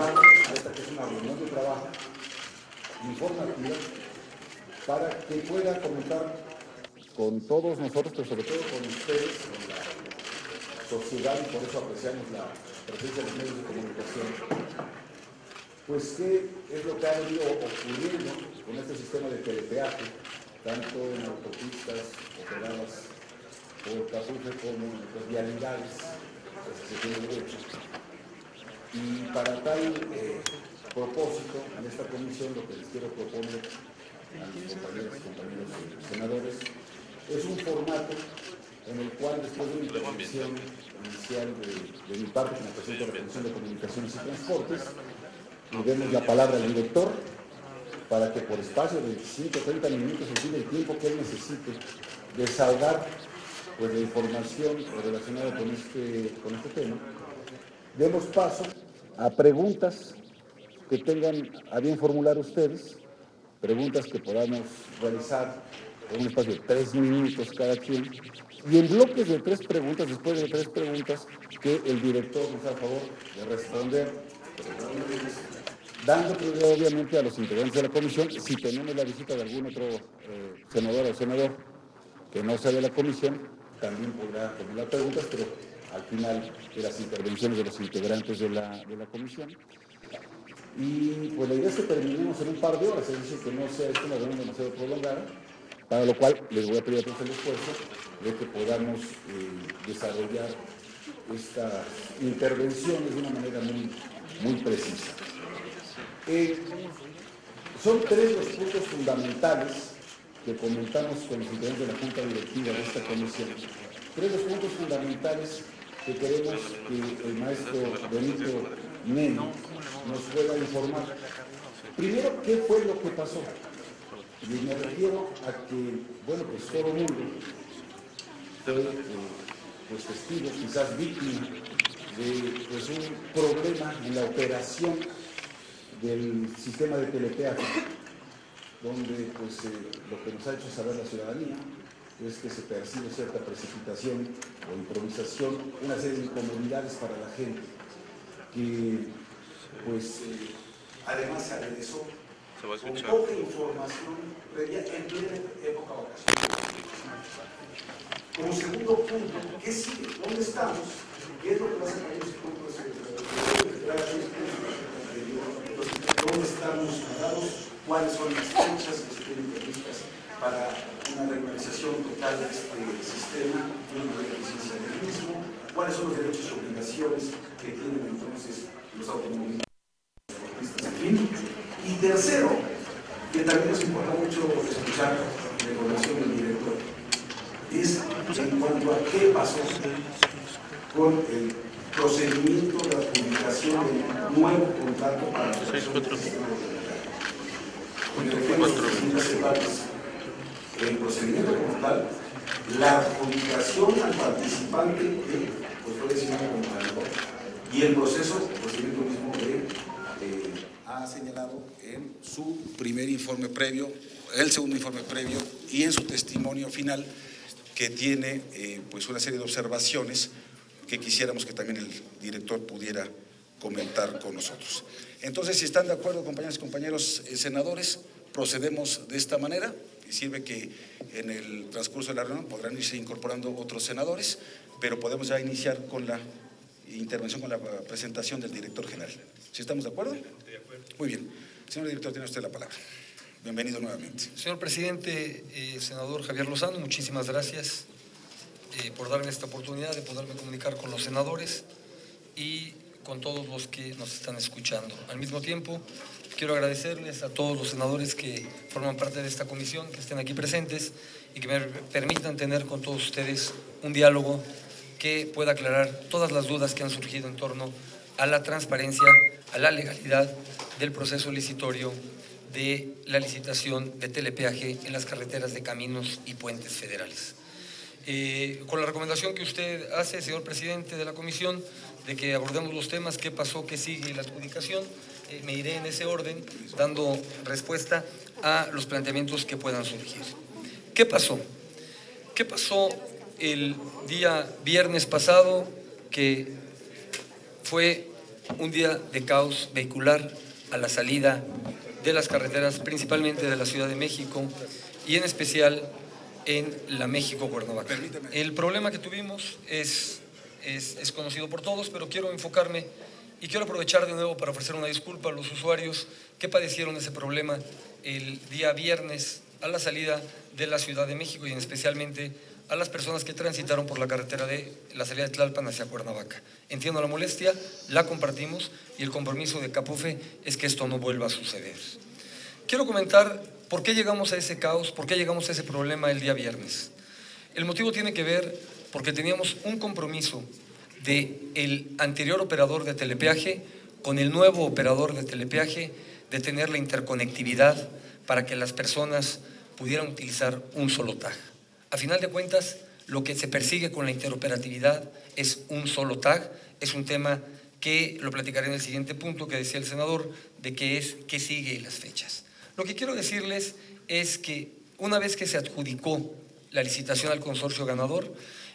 invitarlo a esta que es una reunión de trabajo informativa para que pueda comentar con todos nosotros, pero sobre todo con ustedes, con la sociedad, y por eso apreciamos la presencia de los medios de comunicación, pues qué es lo que ha venido ocurriendo con este sistema de telepeaje, tanto en autopistas operadas por Cafufre como en otras vialidades que se tienen derecho. Y para tal propósito, en esta comisión lo que les quiero proponer a mis compañeros senadores es un formato en el cual, después de una intervención inicial de mi parte, como presidente de la Comisión de Comunicaciones y Transportes, le demos la palabra al director para que por espacio de 25 o 30 minutos, en fin, el tiempo que él necesite, desahogar pues, la información relacionada con este tema, demos paso a preguntas que tengan a bien formular ustedes, preguntas que podamos realizar en un espacio de 3 minutos cada quien, y en bloques de 3 preguntas, después de 3 preguntas, que el director nos haga favor de responder, dando prioridad obviamente a los integrantes de la comisión. Si tenemos la visita de algún otro senadora o senador que no sea de la comisión, también podrá formular preguntas, pero al final de las intervenciones de los integrantes de la comisión. Y pues la idea es que terminemos en un par de horas, es decir, que no sea esto una reunión demasiado prolongada, para lo cual les voy a pedir a todos el esfuerzo de que podamos desarrollar estas intervenciones de una manera muy precisa. Son 3 los puntos fundamentales que comentamos con los integrantes de la Junta Directiva de esta comisión. 3 los puntos fundamentales que queremos que el maestro Benito Neme nos pueda informar. Primero, ¿qué fue lo que pasó? Y me refiero a que, bueno, pues todo el mundo fue pues testigo, quizás víctima de pues, un problema en la operación del sistema de telepeaje, donde pues lo que nos ha hecho saber la ciudadanía es que se percibe cierta precipitación o improvisación, una serie de incomodidades para la gente, que pues además se aderezó con poca información previa en plena época vacacional. Como segundo punto, ¿qué sigue? ¿Dónde estamos? ¿Qué es lo que va a hacer con los puntos? ¿Dónde estamos parados? ¿Cuáles son las fechas que se tienen previstas para una regularización total de este sistema y una eficiencia del mismo? ¿Cuáles son los derechos y obligaciones que tienen entonces los automovilistas? En fin. Y tercero, que también nos importa mucho escuchar la información del director, es en cuanto a qué pasó con el procedimiento de adjudicación del nuevo contrato para la operación del sistema de telepeaje. Me refiero a las distintas etapas. El procedimiento como tal, la adjudicación al participante que pues, fue designado como ganador, y el proceso, el procedimiento mismo ha señalado en su primer informe previo, el segundo informe previo y en su testimonio final, que tiene pues una serie de observaciones que quisiéramos que también el director pudiera comentar con nosotros. Entonces, si están de acuerdo, compañeras y compañeros senadores, procedemos de esta manera, y sirve que en el transcurso de la reunión podrán irse incorporando otros senadores, pero podemos ya iniciar con la intervención, con la presentación del director general. ¿Sí estamos de acuerdo? De acuerdo. Muy bien. Señor director, tiene usted la palabra. Bienvenido nuevamente. Señor presidente, senador Javier Lozano, muchísimas gracias por darme esta oportunidad de poderme comunicar con los senadores y con todos los que nos están escuchando. Al mismo tiempo, quiero agradecerles a todos los senadores que forman parte de esta comisión, que estén aquí presentes y que me permitan tener con todos ustedes un diálogo que pueda aclarar todas las dudas que han surgido en torno a la transparencia, a la legalidad del proceso licitorio de la licitación de telepeaje en las carreteras de caminos y puentes federales. Con la recomendación que usted hace, señor presidente de la comisión, de que abordemos los temas, qué pasó, qué sigue y la adjudicación, me iré en ese orden dando respuesta a los planteamientos que puedan surgir. ¿Qué pasó? ¿Qué pasó el día viernes pasado, que fue un día de caos vehicular a la salida de las carreteras, principalmente de la Ciudad de México y en especial en la México-Cuernavaca. El problema que tuvimos es conocido por todos, pero quiero enfocarme y quiero aprovechar de nuevo para ofrecer una disculpa a los usuarios que padecieron ese problema el día viernes a la salida de la Ciudad de México y en especialmente a las personas que transitaron por la carretera de la salida de Tlalpan hacia Cuernavaca. Entiendo la molestia, la compartimos y el compromiso de Capufe es que esto no vuelva a suceder. Quiero comentar por qué llegamos a ese caos, por qué llegamos a ese problema el día viernes. El motivo tiene que ver porque teníamos un compromiso del anterior operador de telepeaje con el nuevo operador de telepeaje de tener la interconectividad para que las personas pudieran utilizar un solo tag. A final de cuentas, lo que se persigue con la interoperatividad es un solo tag, es un tema que lo platicaré en el siguiente punto que decía el senador, de qué sigue y las fechas. Lo que quiero decirles es que una vez que se adjudicó la licitación al consorcio ganador,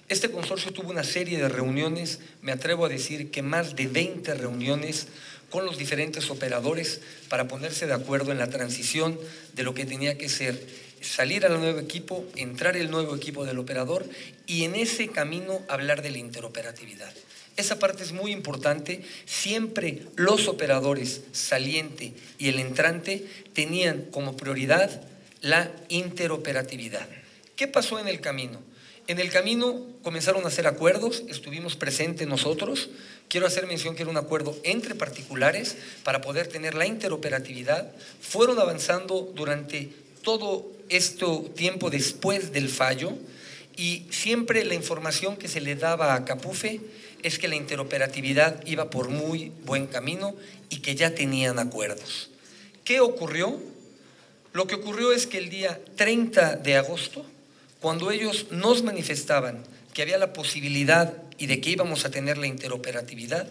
este consorcio tuvo una serie de reuniones, me atrevo a decir que más de 20 reuniones con los diferentes operadores para ponerse de acuerdo en la transición de lo que tenía que ser salir al nuevo equipo, entrar el nuevo equipo del operador y en ese camino hablar de la interoperatividad. Esa parte es muy importante. Siempre los operadores saliente y el entrante tenían como prioridad la interoperatividad. ¿Qué pasó en el camino? En el camino comenzaron a hacer acuerdos, estuvimos presentes nosotros. Quiero hacer mención que era un acuerdo entre particulares para poder tener la interoperatividad. Fueron avanzando durante todo este tiempo después del fallo y siempre la información que se le daba a Capufe es que la interoperatividad iba por muy buen camino y que ya tenían acuerdos. ¿Qué ocurrió? Lo que ocurrió es que el día 30 de agosto, cuando ellos nos manifestaban que había la posibilidad y de que íbamos a tener la interoperatividad,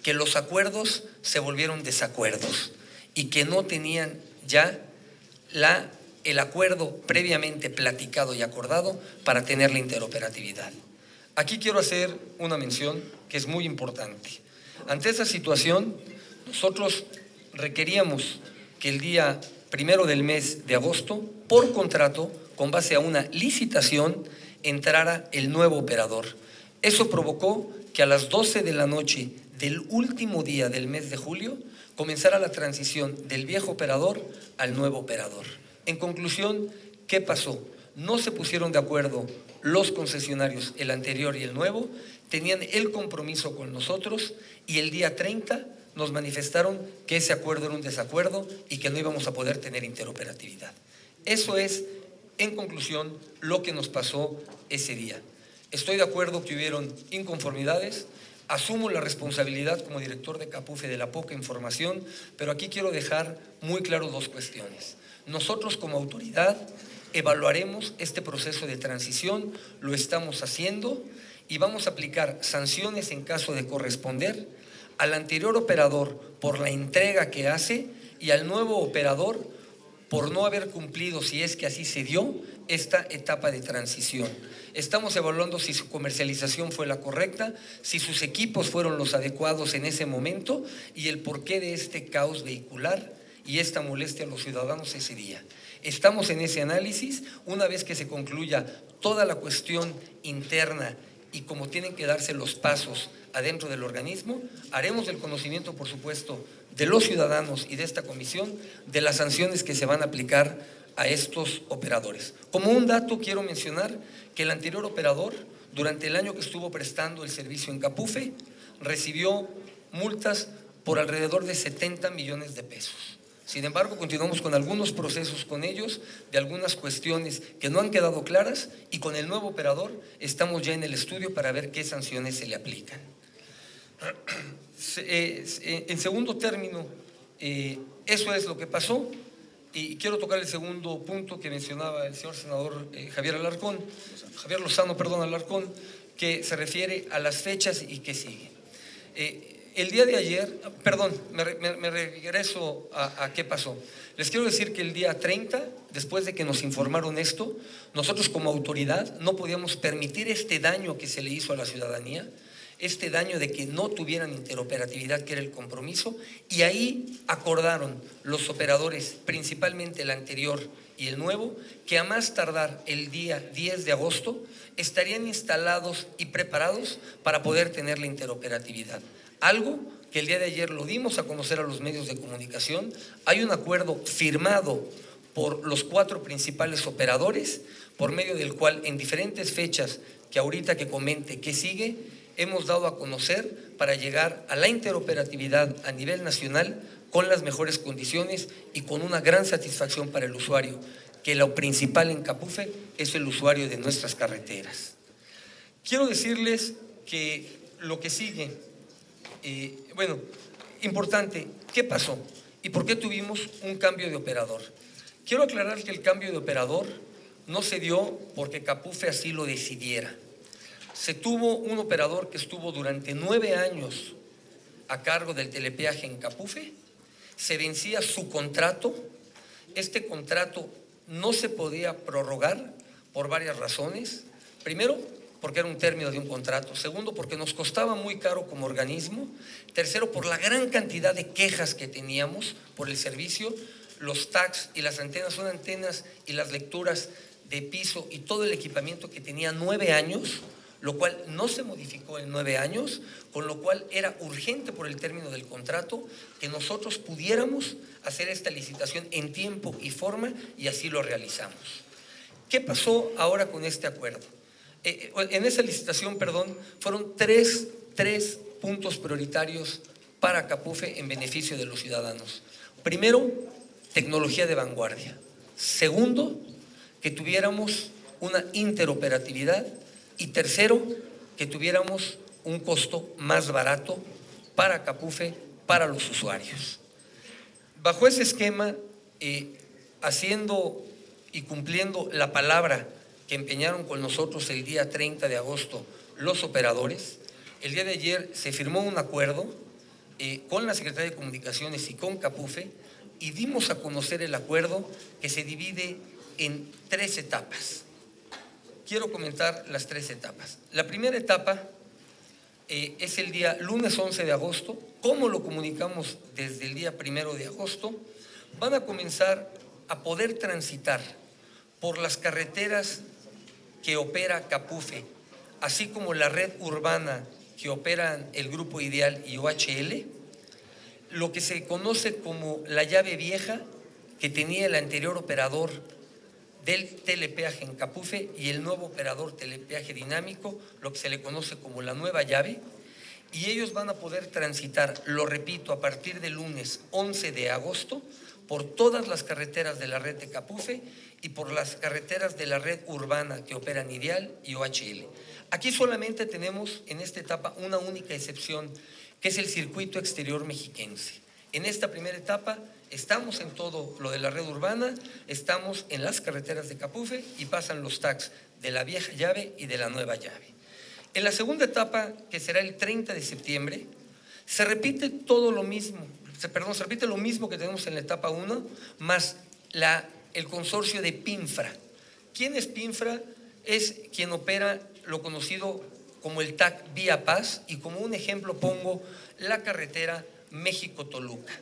que los acuerdos se volvieron desacuerdos y que no tenían ya el acuerdo previamente platicado y acordado para tener la interoperatividad. Aquí quiero hacer una mención que es muy importante. Ante esa situación, nosotros requeríamos que el día 1 del mes de agosto, por contrato, con base a una licitación, entrara el nuevo operador. Eso provocó que a las 12 de la noche del último día del mes de julio comenzara la transición del viejo operador al nuevo operador. En conclusión, ¿qué pasó? No se pusieron de acuerdo los concesionarios, el anterior y el nuevo, tenían el compromiso con nosotros y el día 30 nos manifestaron que ese acuerdo era un desacuerdo y que no íbamos a poder tener interoperatividad. Eso es, en conclusión, lo que nos pasó ese día. Estoy de acuerdo que hubieron inconformidades, asumo la responsabilidad como director de Capufe de la poca información, pero aquí quiero dejar muy claro dos cuestiones. Nosotros como autoridad evaluaremos este proceso de transición, lo estamos haciendo y vamos a aplicar sanciones en caso de corresponder al anterior operador por la entrega que hace y al nuevo operador por no haber cumplido, si es que así se dio, esta etapa de transición. Estamos evaluando si su comercialización fue la correcta, si sus equipos fueron los adecuados en ese momento y el porqué de este caos vehicular y esta molestia a los ciudadanos ese día. Estamos en ese análisis. Una vez que se concluya toda la cuestión interna y cómo tienen que darse los pasos adentro del organismo, haremos el conocimiento, por supuesto, de los ciudadanos y de esta comisión de las sanciones que se van a aplicar a estos operadores. Como un dato quiero mencionar que el anterior operador, durante el año que estuvo prestando el servicio en Capufe, recibió multas por alrededor de 70 millones de pesos. Sin embargo, continuamos con algunos procesos con ellos, de algunas cuestiones que no han quedado claras y con el nuevo operador estamos ya en el estudio para ver qué sanciones se le aplican. En segundo término, eso es lo que pasó y quiero tocar el segundo punto que mencionaba el señor senador Javier Lozano, Alarcón, que se refiere a las fechas y qué sigue. El día de ayer, me regreso a qué pasó. Les quiero decir que el día 30, después de que nos informaron esto, nosotros como autoridad no podíamos permitir este daño que se le hizo a la ciudadanía. este daño de que no tuvieran interoperatividad, que era el compromiso, y ahí acordaron los operadores, principalmente el anterior y el nuevo, que a más tardar el día 10 de agosto estarían instalados y preparados para poder tener la interoperatividad. Algo que el día de ayer lo dimos a conocer a los medios de comunicación. Hay un acuerdo firmado por los 4 principales operadores, por medio del cual en diferentes fechas que ahorita que comente que sigue, hemos dado a conocer para llegar a la interoperatividad a nivel nacional con las mejores condiciones y con una gran satisfacción para el usuario, que lo principal en Capufe es el usuario de nuestras carreteras. Quiero decirles que lo que sigue, bueno, importante, ¿qué pasó? ¿Y por qué tuvimos un cambio de operador? Quiero aclarar que el cambio de operador no se dio porque Capufe así lo decidiera. Se tuvo un operador que estuvo durante 9 años a cargo del telepeaje en Capufe, se vencía su contrato, este contrato no se podía prorrogar por varias razones. Primero, porque era un término de un contrato. Segundo, porque nos costaba muy caro como organismo. Tercero, por la gran cantidad de quejas que teníamos por el servicio. Los tags y las antenas son antenas y las lecturas de piso y todo el equipamiento que tenía 9 años, lo cual no se modificó en 9 años, con lo cual era urgente por el término del contrato que nosotros pudiéramos hacer esta licitación en tiempo y forma, y así lo realizamos. ¿Qué pasó ahora con este acuerdo? En esa licitación, fueron tres puntos prioritarios para Capufe en beneficio de los ciudadanos. Primero, tecnología de vanguardia. Segundo, que tuviéramos una interoperatividad. Y tercero, que tuviéramos un costo más barato para Capufe, para los usuarios. Bajo ese esquema, haciendo y cumpliendo la palabra que empeñaron con nosotros el día 30 de agosto los operadores, el día de ayer se firmó un acuerdo con la Secretaría de Comunicaciones y con Capufe, y dimos a conocer el acuerdo que se divide en 3 etapas. Quiero comentar las 3 etapas. La primera etapa es el día lunes 11 de agosto. ¿Cómo lo comunicamos desde el día 1 de agosto? Van a comenzar a poder transitar por las carreteras que opera Capufe, así como la red urbana que operan el Grupo Ideal y OHL, lo que se conoce como la llave vieja que tenía el anterior operador del telepeaje en Capufe y el nuevo operador telepeaje dinámico, lo que se le conoce como la nueva llave, y ellos van a poder transitar, lo repito, a partir del lunes 11 de agosto por todas las carreteras de la red de Capufe y por las carreteras de la red urbana que operan Ideal y OHL. Aquí solamente tenemos en esta etapa una única excepción, que es el circuito exterior mexiquense. En esta primera etapa estamos en todo lo de la red urbana, estamos en las carreteras de Capufe y pasan los tags de la vieja llave y de la nueva llave. En la segunda etapa, que será el 30 de septiembre, se repite todo lo mismo, se repite lo mismo que tenemos en la etapa 1, más el consorcio de PINFRA. ¿Quién es PINFRA? Es quien opera lo conocido como el tag Vía Paz, y como un ejemplo pongo la carretera México-Toluca.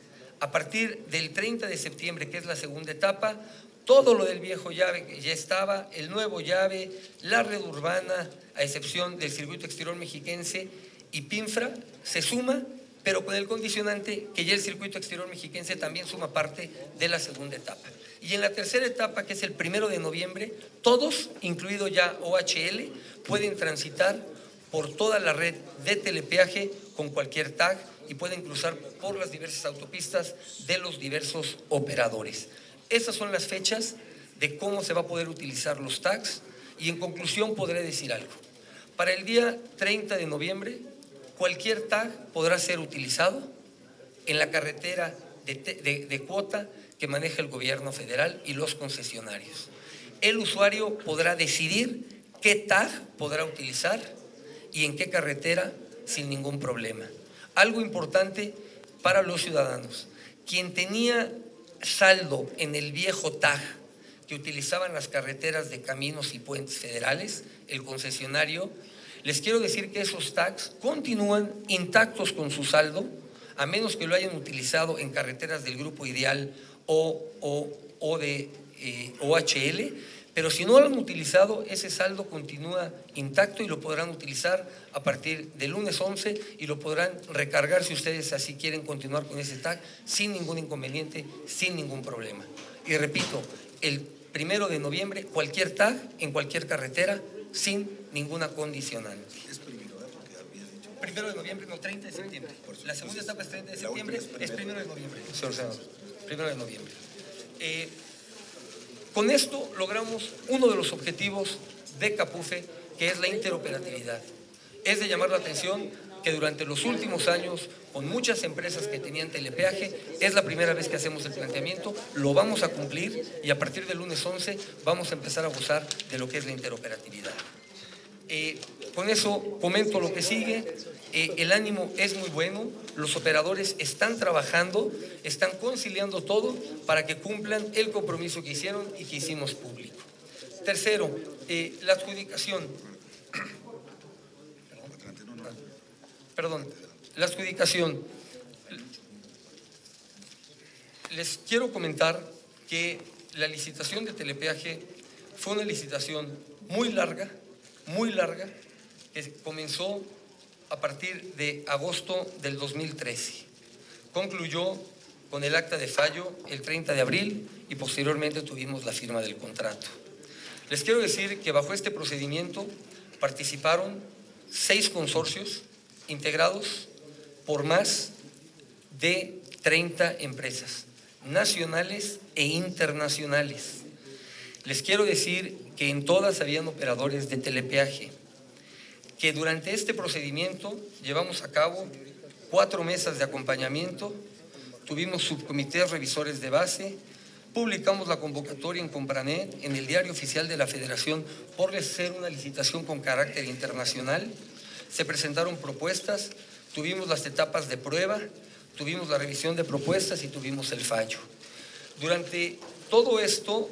A partir del 30 de septiembre, que es la segunda etapa, todo lo del viejo llave que ya estaba, el nuevo llave, la red urbana, a excepción del circuito exterior mexiquense, y PINFRA se suma, pero con el condicionante que ya el circuito exterior mexiquense también suma parte de la segunda etapa. Y en la tercera etapa, que es el 1 de noviembre, todos, incluido ya OHL, pueden transitar por toda la red de telepeaje con cualquier tag y pueden cruzar por las diversas autopistas de los diversos operadores. Esas son las fechas de cómo se va a poder utilizar los tags, y en conclusión podré decir algo. Para el día 30 de noviembre, cualquier tag podrá ser utilizado en la carretera de cuota que maneja el gobierno federal y los concesionarios. El usuario podrá decidir qué tag podrá utilizar y en qué carretera sin ningún problema. Algo importante para los ciudadanos: quien tenía saldo en el viejo tag que utilizaban las carreteras de Caminos y Puentes Federales, el concesionario, Les quiero decir que esos tags continúan intactos con su saldo, a menos que lo hayan utilizado en carreteras del Grupo Ideal o de OHL, pero si no lo han utilizado, ese saldo continúa intacto y lo podrán utilizar a partir del lunes 11 y lo podrán recargar si ustedes así quieren continuar con ese tag sin ningún inconveniente, sin ningún problema. Y repito, el 1 de noviembre, cualquier tag en cualquier carretera sin ninguna condicionante. Es primero, porque habías dicho. 1 de noviembre, no, 30 de septiembre. La segunda etapa es 30 de septiembre, es 1 de noviembre, señor senador. 1 de noviembre. Con esto logramos uno de los objetivos de CAPUFE, que es la interoperatividad. Es de llamar la atención que durante los últimos años, con muchas empresas que tenían telepeaje, es la primera vez que hacemos el planteamiento, lo vamos a cumplir y a partir del lunes 11 vamos a empezar a gozar de lo que es la interoperatividad. Con eso comento lo que sigue. El ánimo es muy bueno, los operadores están trabajando, están conciliando todo para que cumplan el compromiso que hicieron y que hicimos público. Tercero, la adjudicación. La adjudicación. Les quiero comentar que la licitación de telepeaje fue una licitación muy larga, que comenzó a partir de agosto del 2013. Concluyó con el acta de fallo el 30 de abril y posteriormente tuvimos la firma del contrato. Les quiero decir que bajo este procedimiento participaron 6 consorcios integrados por más de 30 empresas nacionales e internacionales. Les quiero decir que en todas habían operadores de telepeaje, que durante este procedimiento llevamos a cabo 4 mesas de acompañamiento, tuvimos subcomités revisores de base, publicamos la convocatoria en Compranet, en el Diario Oficial de la Federación, por ser una licitación con carácter internacional. Se presentaron propuestas, tuvimos las etapas de prueba, tuvimos la revisión de propuestas y tuvimos el fallo. Durante todo esto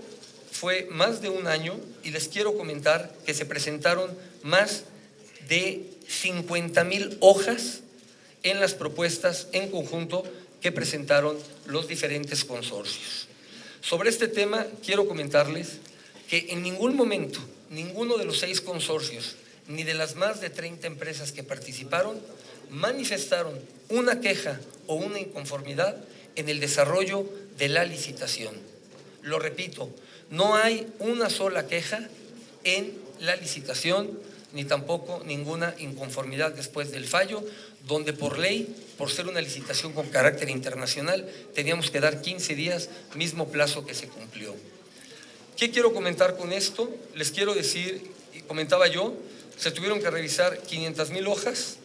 fue más de un año y les quiero comentar que se presentaron más de 50,000 hojas en las propuestas en conjunto que presentaron los diferentes consorcios. Sobre este tema quiero comentarles que en ningún momento, ninguno de los 6 consorcios, ni de las más de 30 empresas que participaron, manifestaron una queja o una inconformidad en el desarrollo de la licitación. Lo repito, no hay una sola queja en la licitación, ni tampoco ninguna inconformidad después del fallo, donde por ley, por ser una licitación con carácter internacional, teníamos que dar 15 días, mismo plazo que se cumplió. ¿Qué quiero comentar con esto? Les quiero decir, y comentaba yo, se tuvieron que revisar 500,000 hojas,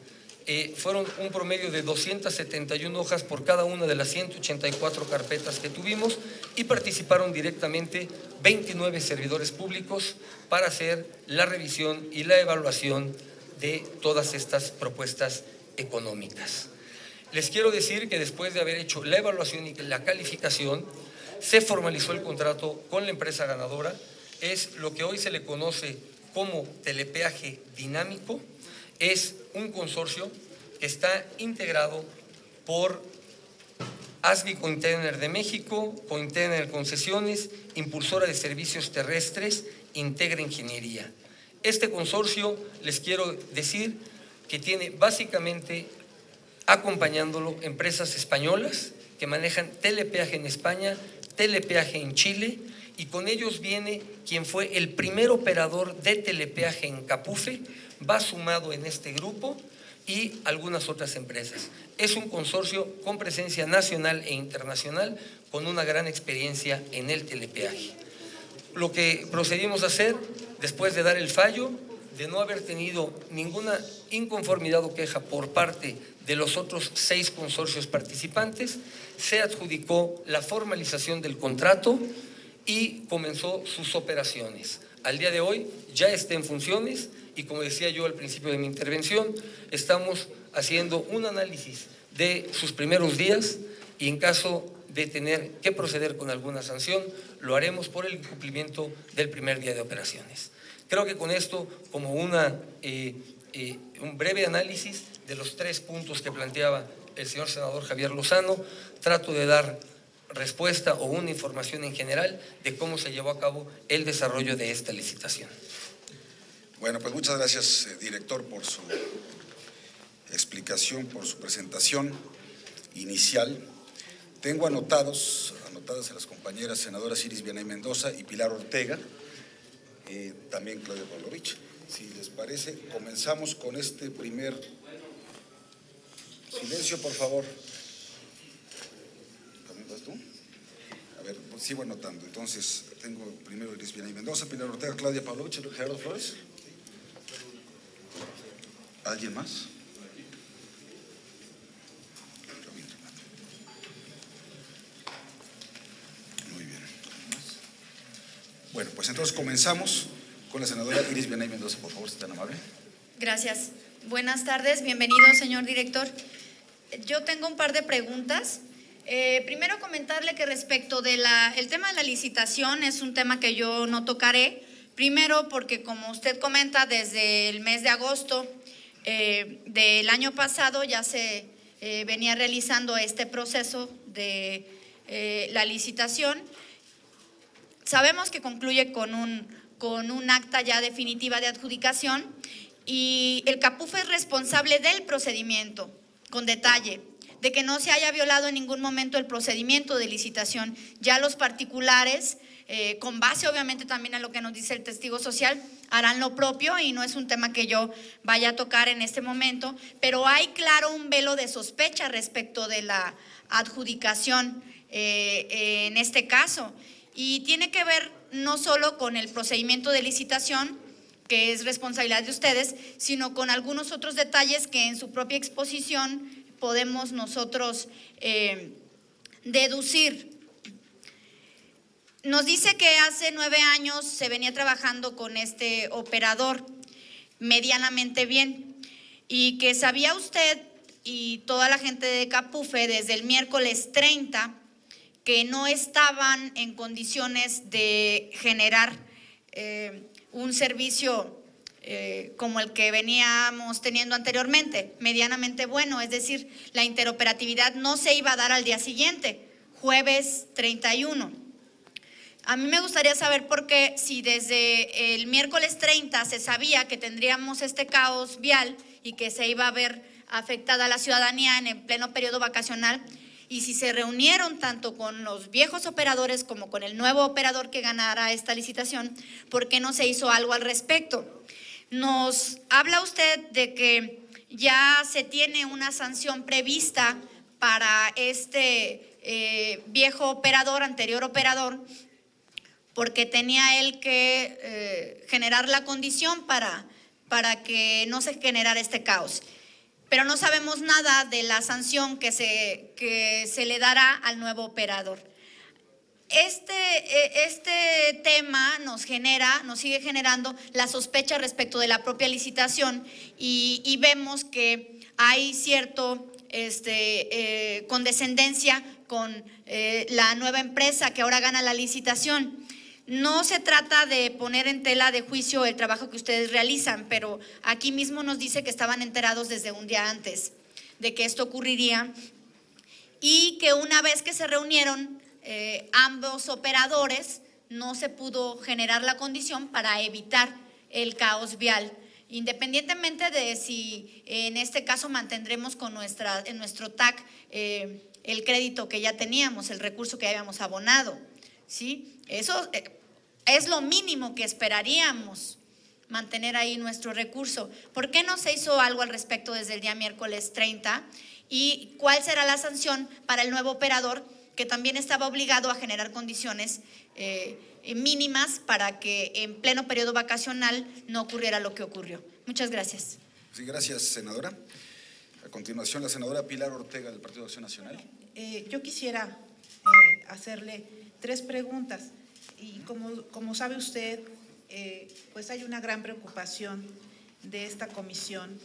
fueron un promedio de 271 hojas por cada una de las 184 carpetas que tuvimos y participaron directamente 29 servidores públicos para hacer la revisión y la evaluación de todas estas propuestas económicas. Les quiero decir que después de haber hecho la evaluación y la calificación, se formalizó el contrato con la empresa ganadora. Es lo que hoy se le conoce como telepeaje dinámico. Es un consorcio que está integrado por ASBI Container de México, Container Concesiones, Impulsora de Servicios Terrestres, Integra Ingeniería. Este consorcio, les quiero decir, que tiene básicamente acompañándolo empresas españolas que manejan telepeaje en España, telepeaje en Chile, y con ellos viene quien fue el primer operador de telepeaje en CAPUFE, va sumado en este grupo y algunas otras empresas. Es un consorcio con presencia nacional e internacional con una gran experiencia en el telepeaje. Lo que procedimos a hacer después de dar el fallo, de no haber tenido ninguna inconformidad o queja por parte de los otros 6 consorcios participantes, se adjudicó la formalización del contrato y comenzó sus operaciones. Al día de hoy ya está en funciones y, como decía yo al principio de mi intervención, estamos haciendo un análisis de sus primeros días y en caso de tener que proceder con alguna sanción, lo haremos por el incumplimiento del primer día de operaciones. Creo que con esto, como una un breve análisis de los 3 puntos que planteaba el señor senador Javier Lozano. Trato de dar respuesta o una información en general de cómo se llevó a cabo el desarrollo de esta licitación. Bueno, pues muchas gracias, director, por su explicación, por su presentación inicial. Tengo anotadas a las compañeras senadoras Iris Vianey Mendoza y Pilar Ortega, también Claudia Pavlovich. Si les parece, comenzamos con este primer… Silencio, por favor. ¿También vas tú? A ver, pues sigo anotando. Entonces, tengo primero Iris Vianey Mendoza, Pilar Ortega, Claudia Pavlovich, Gerardo Flores. ¿Alguien más? Muy bien. Bueno, pues entonces comenzamos con la senadora Iris Vianey Mendoza, por favor, si tan amable. Gracias. Buenas tardes, bienvenido, señor director. Yo tengo un par de preguntas. Primero comentarle que respecto de el tema de la licitación es un tema que yo no tocaré. Primero porque, como usted comenta, desde el mes de agosto del año pasado ya se venía realizando este proceso de la licitación. Sabemos que concluye con un acta ya definitiva de adjudicación y el CAPUF es responsable del procedimiento, con detalle, de que no se haya violado en ningún momento el procedimiento de licitación. Ya los particulares, con base obviamente también a lo que nos dice el testigo social, harán lo propio y no es un tema que yo vaya a tocar en este momento, pero hay claro un velo de sospecha respecto de la adjudicación en este caso. Y tiene que ver no solo con el procedimiento de licitación, que es responsabilidad de ustedes, sino con algunos otros detalles que en su propia exposición podemos nosotros deducir. Nos dice que hace 9 años se venía trabajando con este operador medianamente bien y que sabía usted y toda la gente de CAPUFE desde el miércoles 30 que no estaban en condiciones de generar un servicio como el que veníamos teniendo anteriormente, medianamente bueno, es decir, la interoperatividad no se iba a dar al día siguiente, jueves 31. A mí me gustaría saber por qué, si desde el miércoles 30 se sabía que tendríamos este caos vial y que se iba a ver afectada la ciudadanía en el pleno periodo vacacional, y si se reunieron tanto con los viejos operadores como con el nuevo operador que ganara esta licitación, ¿por qué no se hizo algo al respecto? Nos habla usted de que ya se tiene una sanción prevista para este viejo operador, anterior operador, porque tenía él que generar la condición para que no se generara este caos. Pero no sabemos nada de la sanción que se le dará al nuevo operador. Este tema nos sigue generando la sospecha respecto de la propia licitación y vemos que hay cierto condescendencia con la nueva empresa que ahora gana la licitación. No se trata de poner en tela de juicio el trabajo que ustedes realizan, pero aquí mismo nos dice que estaban enterados desde un día antes de que esto ocurriría y que una vez que se reunieron ambos operadores no se pudo generar la condición para evitar el caos vial, independientemente de si en este caso mantendremos en nuestro TAC el crédito que ya teníamos, el recurso que habíamos abonado, ¿sí? Eso es lo mínimo que esperaríamos, mantener ahí nuestro recurso. ¿Por qué no se hizo algo al respecto desde el día miércoles 30? ¿Y cuál será la sanción para el nuevo operador que también estaba obligado a generar condiciones mínimas para que en pleno periodo vacacional no ocurriera lo que ocurrió? Muchas gracias. Sí, gracias, senadora. A continuación, la senadora Pilar Ortega, del Partido de Acción Nacional. Yo quisiera hacerle 3 preguntas. Y como sabe usted, pues hay una gran preocupación de esta comisión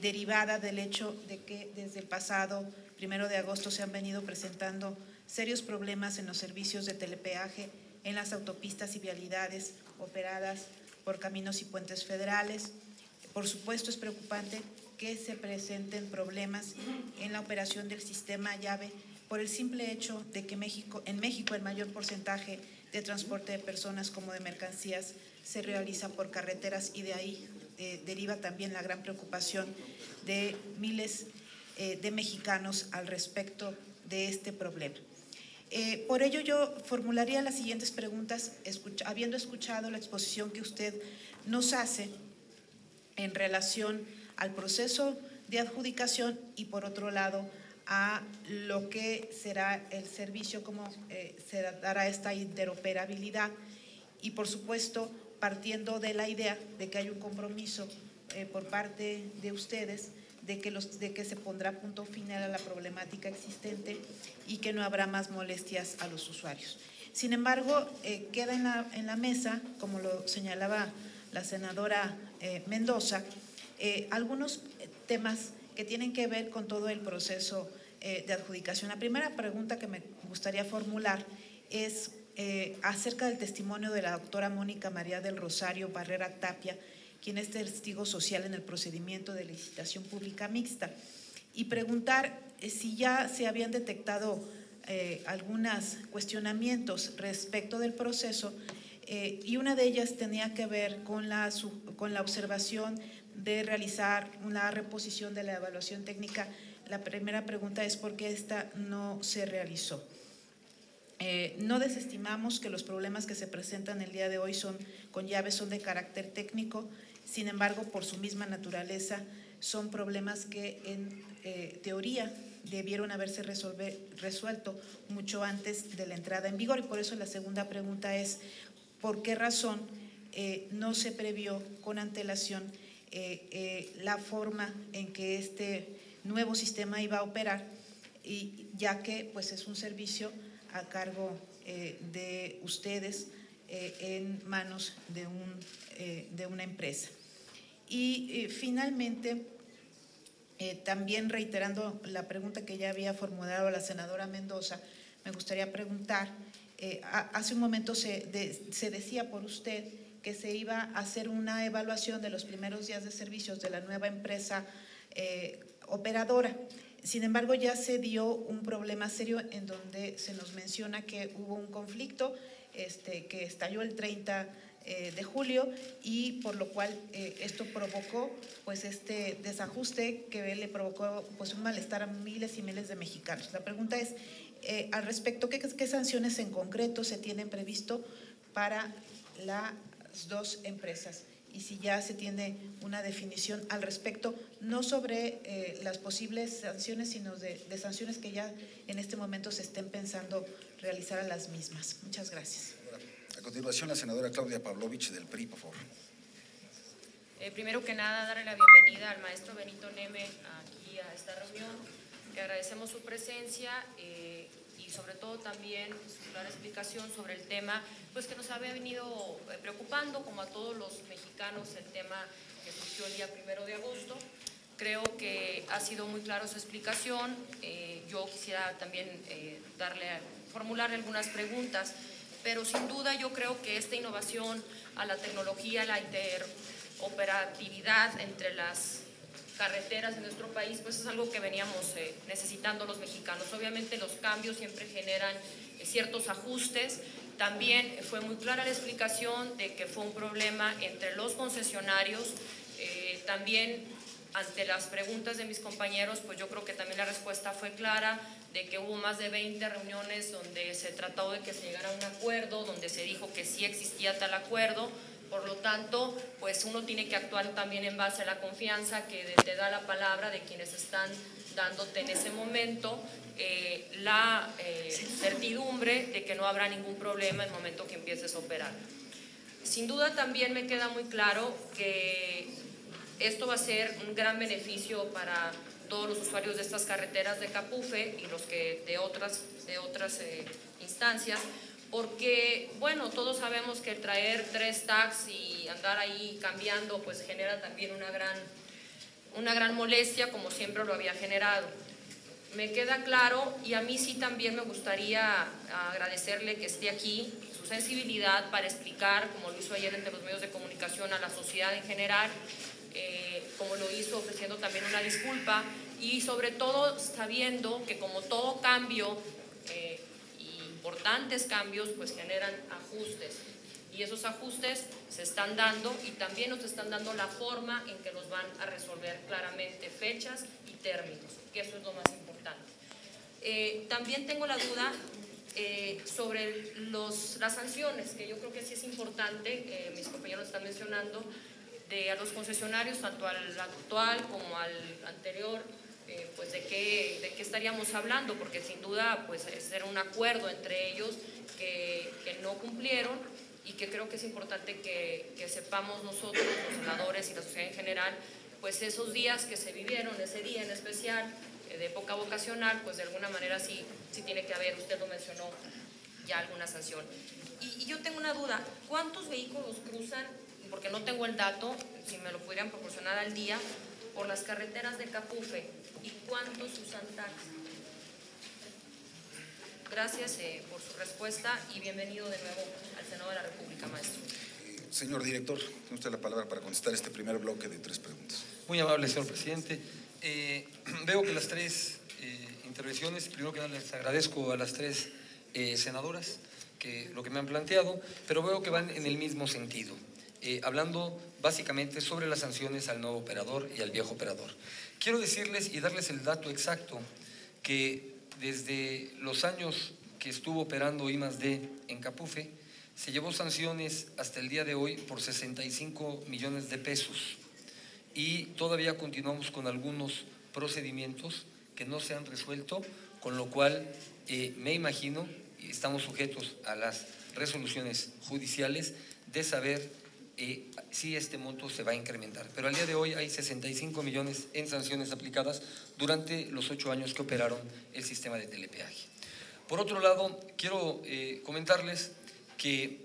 derivada del hecho de que desde el pasado 1 de agosto se han venido presentando serios problemas en los servicios de telepeaje en las autopistas y vialidades operadas por Caminos y Puentes Federales, Por supuesto, es preocupante que se presenten problemas en la operación del sistema llave por el simple hecho de que en México el mayor porcentaje de transporte de personas como de mercancías se realiza por carreteras, y de ahí deriva también la gran preocupación de miles de mexicanos al respecto de este problema. Por ello yo formularía las siguientes preguntas, habiendo escuchado la exposición que usted nos hace en relación al proceso de adjudicación y, por otro lado, a lo que será el servicio, cómo se dará esta interoperabilidad, y por supuesto partiendo de la idea de que hay un compromiso por parte de ustedes de que se pondrá punto final a la problemática existente y que no habrá más molestias a los usuarios. Sin embargo, queda en la mesa, como lo señalaba la senadora Mendoza, algunos temas que tienen que ver con todo el proceso de adjudicación. La primera pregunta que me gustaría formular es acerca del testimonio de la doctora Mónica María del Rosario Barrera Tapia, quien es testigo social en el procedimiento de licitación pública mixta, y preguntar si ya se habían detectado algunos cuestionamientos respecto del proceso, y una de ellas tenía que ver con la observación de realizar una reposición de la evaluación técnica. La primera pregunta es ¿por qué esta no se realizó? No desestimamos que los problemas que se presentan el día de hoy con llaves son de carácter técnico. Sin embargo, por su misma naturaleza, son problemas que en teoría debieron haberse resuelto mucho antes de la entrada en vigor, y por eso la segunda pregunta es ¿por qué razón no se previó con antelación la forma en que este nuevo sistema iba a operar, y ya que pues es un servicio a cargo de ustedes en manos de una empresa? Y finalmente, también reiterando la pregunta que ya había formulado la senadora Mendoza, me gustaría preguntar, hace un momento se decía por usted que se iba a hacer una evaluación de los primeros días de servicios de la nueva empresa operadora. Sin embargo, ya se dio un problema serio en donde se nos menciona que hubo un conflicto que estalló el 30 de julio, y por lo cual esto provocó pues este desajuste que le provocó pues un malestar a miles y miles de mexicanos. La pregunta es al respecto, ¿qué sanciones en concreto se tienen previsto para las dos empresas? Y si ya se tiene una definición al respecto, no sobre las posibles sanciones, sino de sanciones que ya en este momento se estén pensando realizar a las mismas. Muchas gracias. A continuación, la senadora Claudia Pavlovich del PRI, por favor. Primero que nada, darle la bienvenida al maestro Benito Neme aquí a esta reunión, que agradecemos su presencia y sobre todo también su clara explicación sobre el tema pues que nos había venido preocupando, como a todos los mexicanos, el tema que surgió el día 1 de agosto. Creo que ha sido muy clara su explicación. Yo quisiera también formularle algunas preguntas, pero sin duda yo creo que esta innovación a la tecnología, la interoperatividad entre las carreteras en nuestro país, pues es algo que veníamos necesitando los mexicanos. Obviamente los cambios siempre generan ciertos ajustes. También fue muy clara la explicación de que fue un problema entre los concesionarios. También ante las preguntas de mis compañeros, pues yo creo que también la respuesta fue clara, de que hubo más de 20 reuniones donde se trató de que se llegara a un acuerdo, donde se dijo que sí existía tal acuerdo. Por lo tanto, pues uno tiene que actuar también en base a la confianza que te da la palabra de quienes están dándote en ese momento la certidumbre de que no habrá ningún problema en el momento que empieces a operar. Sin duda también me queda muy claro que esto va a ser un gran beneficio para todos los usuarios de estas carreteras de Capufe y los que de otras instancias, porque, bueno, todos sabemos que traer 3 tags y andar ahí cambiando, pues genera también una gran molestia, como siempre lo había generado. Me queda claro, y a mí sí también me gustaría agradecerle que esté aquí, su sensibilidad para explicar, como lo hizo ayer entre los medios de comunicación, a la sociedad en general, como lo hizo ofreciendo también una disculpa y sobre todo sabiendo que como todo cambio, importantes cambios pues generan ajustes y esos ajustes se están dando y también nos están dando la forma en que los van a resolver claramente, fechas y términos, que eso es lo más importante. También tengo la duda sobre las sanciones, que yo creo que sí es importante, mis compañeros están mencionando, a los concesionarios, tanto al actual como al anterior, pues de qué estaríamos hablando, porque sin duda pues era un acuerdo entre ellos que no cumplieron y que creo que es importante que sepamos nosotros, los senadores y la sociedad en general, pues esos días que se vivieron, ese día en especial, de época vocacional, pues de alguna manera sí tiene que haber, usted lo mencionó, ya alguna sanción. Y yo tengo una duda, ¿cuántos vehículos cruzan, porque no tengo el dato, si me lo pudieran proporcionar al día, por las carreteras de Capufe y cuántos usan taxi? Gracias por su respuesta y bienvenido de nuevo al Senado de la República, maestro. Señor director, tiene usted la palabra para contestar este primer bloque de 3 preguntas. Muy amable, señor presidente. Veo que las 3 intervenciones, primero que nada les agradezco a las 3 senadoras lo que me han planteado, pero veo que van en el mismo sentido, hablando básicamente sobre las sanciones al nuevo operador y al viejo operador. Quiero decirles y darles el dato exacto que desde los años que estuvo operando I+D en Capufe, se llevó sanciones hasta el día de hoy por 65 millones de pesos y todavía continuamos con algunos procedimientos que no se han resuelto, con lo cual me imagino, y estamos sujetos a las resoluciones judiciales, de saber si este monto se va a incrementar. Pero al día de hoy hay 65 millones en sanciones aplicadas durante los 8 años que operaron el sistema de telepeaje. Por otro lado, quiero comentarles que,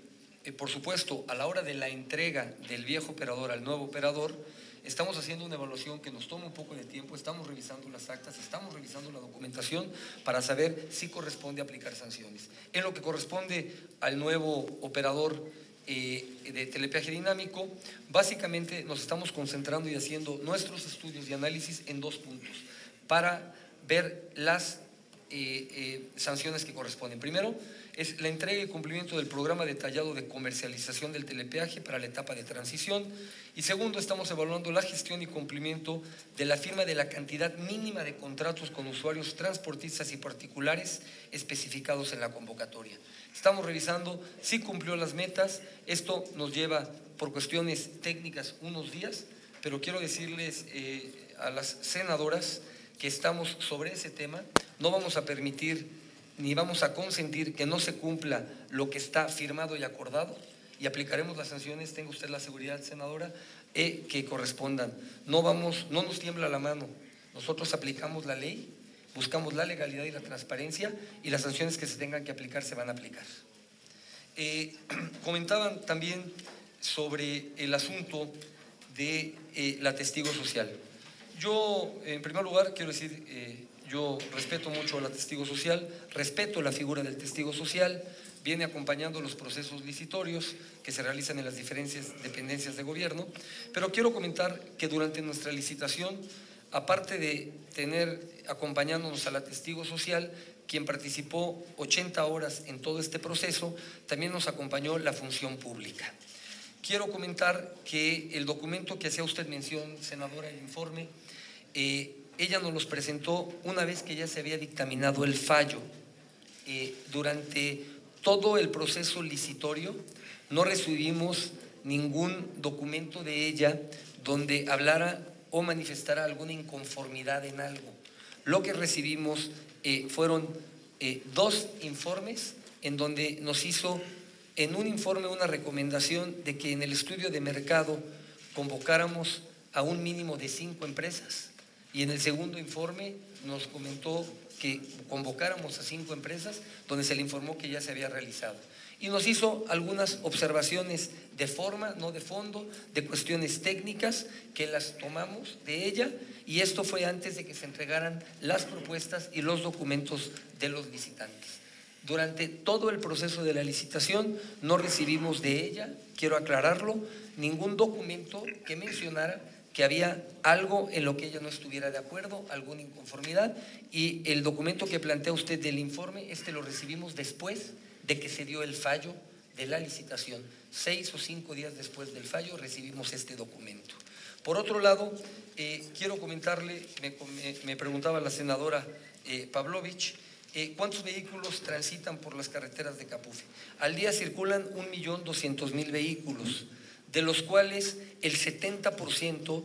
por supuesto, a la hora de la entrega del viejo operador al nuevo operador, estamos haciendo una evaluación que nos toma un poco de tiempo, estamos revisando las actas, estamos revisando la documentación para saber si corresponde aplicar sanciones. En lo que corresponde al nuevo operador de telepeaje dinámico, básicamente nos estamos concentrando y haciendo nuestros estudios y análisis en 2 puntos para ver las sanciones que corresponden. Primero, es la entrega y cumplimiento del programa detallado de comercialización del telepeaje para la etapa de transición. Y segundo, estamos evaluando la gestión y cumplimiento de la firma de la cantidad mínima de contratos con usuarios transportistas y particulares especificados en la convocatoria. Estamos revisando si cumplió las metas. Esto nos lleva, por cuestiones técnicas, unos días, pero quiero decirles a las senadoras que estamos sobre ese tema. No vamos a permitir ni vamos a consentir que no se cumpla lo que está firmado y acordado, y aplicaremos las sanciones, tenga usted la seguridad, senadora, que correspondan. No nos tiembla la mano, nosotros aplicamos la ley, buscamos la legalidad y la transparencia, y las sanciones que se tengan que aplicar se van a aplicar. Comentaban también sobre el asunto de la testigo social. Yo, en primer lugar, quiero decir, yo respeto mucho a la testigo social, respeto la figura del testigo social, viene acompañando los procesos licitorios que se realizan en las diferentes dependencias de gobierno, pero quiero comentar que durante nuestra licitación, aparte de tener acompañándonos a la testigo social, quien participó 80 horas en todo este proceso, también nos acompañó la función pública. Quiero comentar que el documento que hacía usted mención, senadora, el informe, ella nos los presentó una vez que ya se había dictaminado el fallo. Durante todo el proceso licitorio no recibimos ningún documento de ella donde hablara o manifestara alguna inconformidad en algo. Lo que recibimos fueron 2 informes en donde nos hizo en un informe una recomendación de que en el estudio de mercado convocáramos a un mínimo de 5 empresas. Y en el segundo informe nos comentó que convocáramos a 5 empresas, donde se le informó que ya se había realizado. Y nos hizo algunas observaciones de forma, no de fondo, de cuestiones técnicas que las tomamos de ella, y esto fue antes de que se entregaran las propuestas y los documentos de los licitantes. Durante todo el proceso de la licitación no recibimos de ella, quiero aclararlo, ningún documento que mencionara que había algo en lo que ella no estuviera de acuerdo, alguna inconformidad, y el documento que plantea usted del informe, lo recibimos después de que se dio el fallo de la licitación. 6 o 5 días después del fallo recibimos este documento. Por otro lado, quiero comentarle, me preguntaba la senadora Pavlovich, ¿cuántos vehículos transitan por las carreteras de Capufe? Al día circulan 1.200.000 vehículos, de los cuales el 70%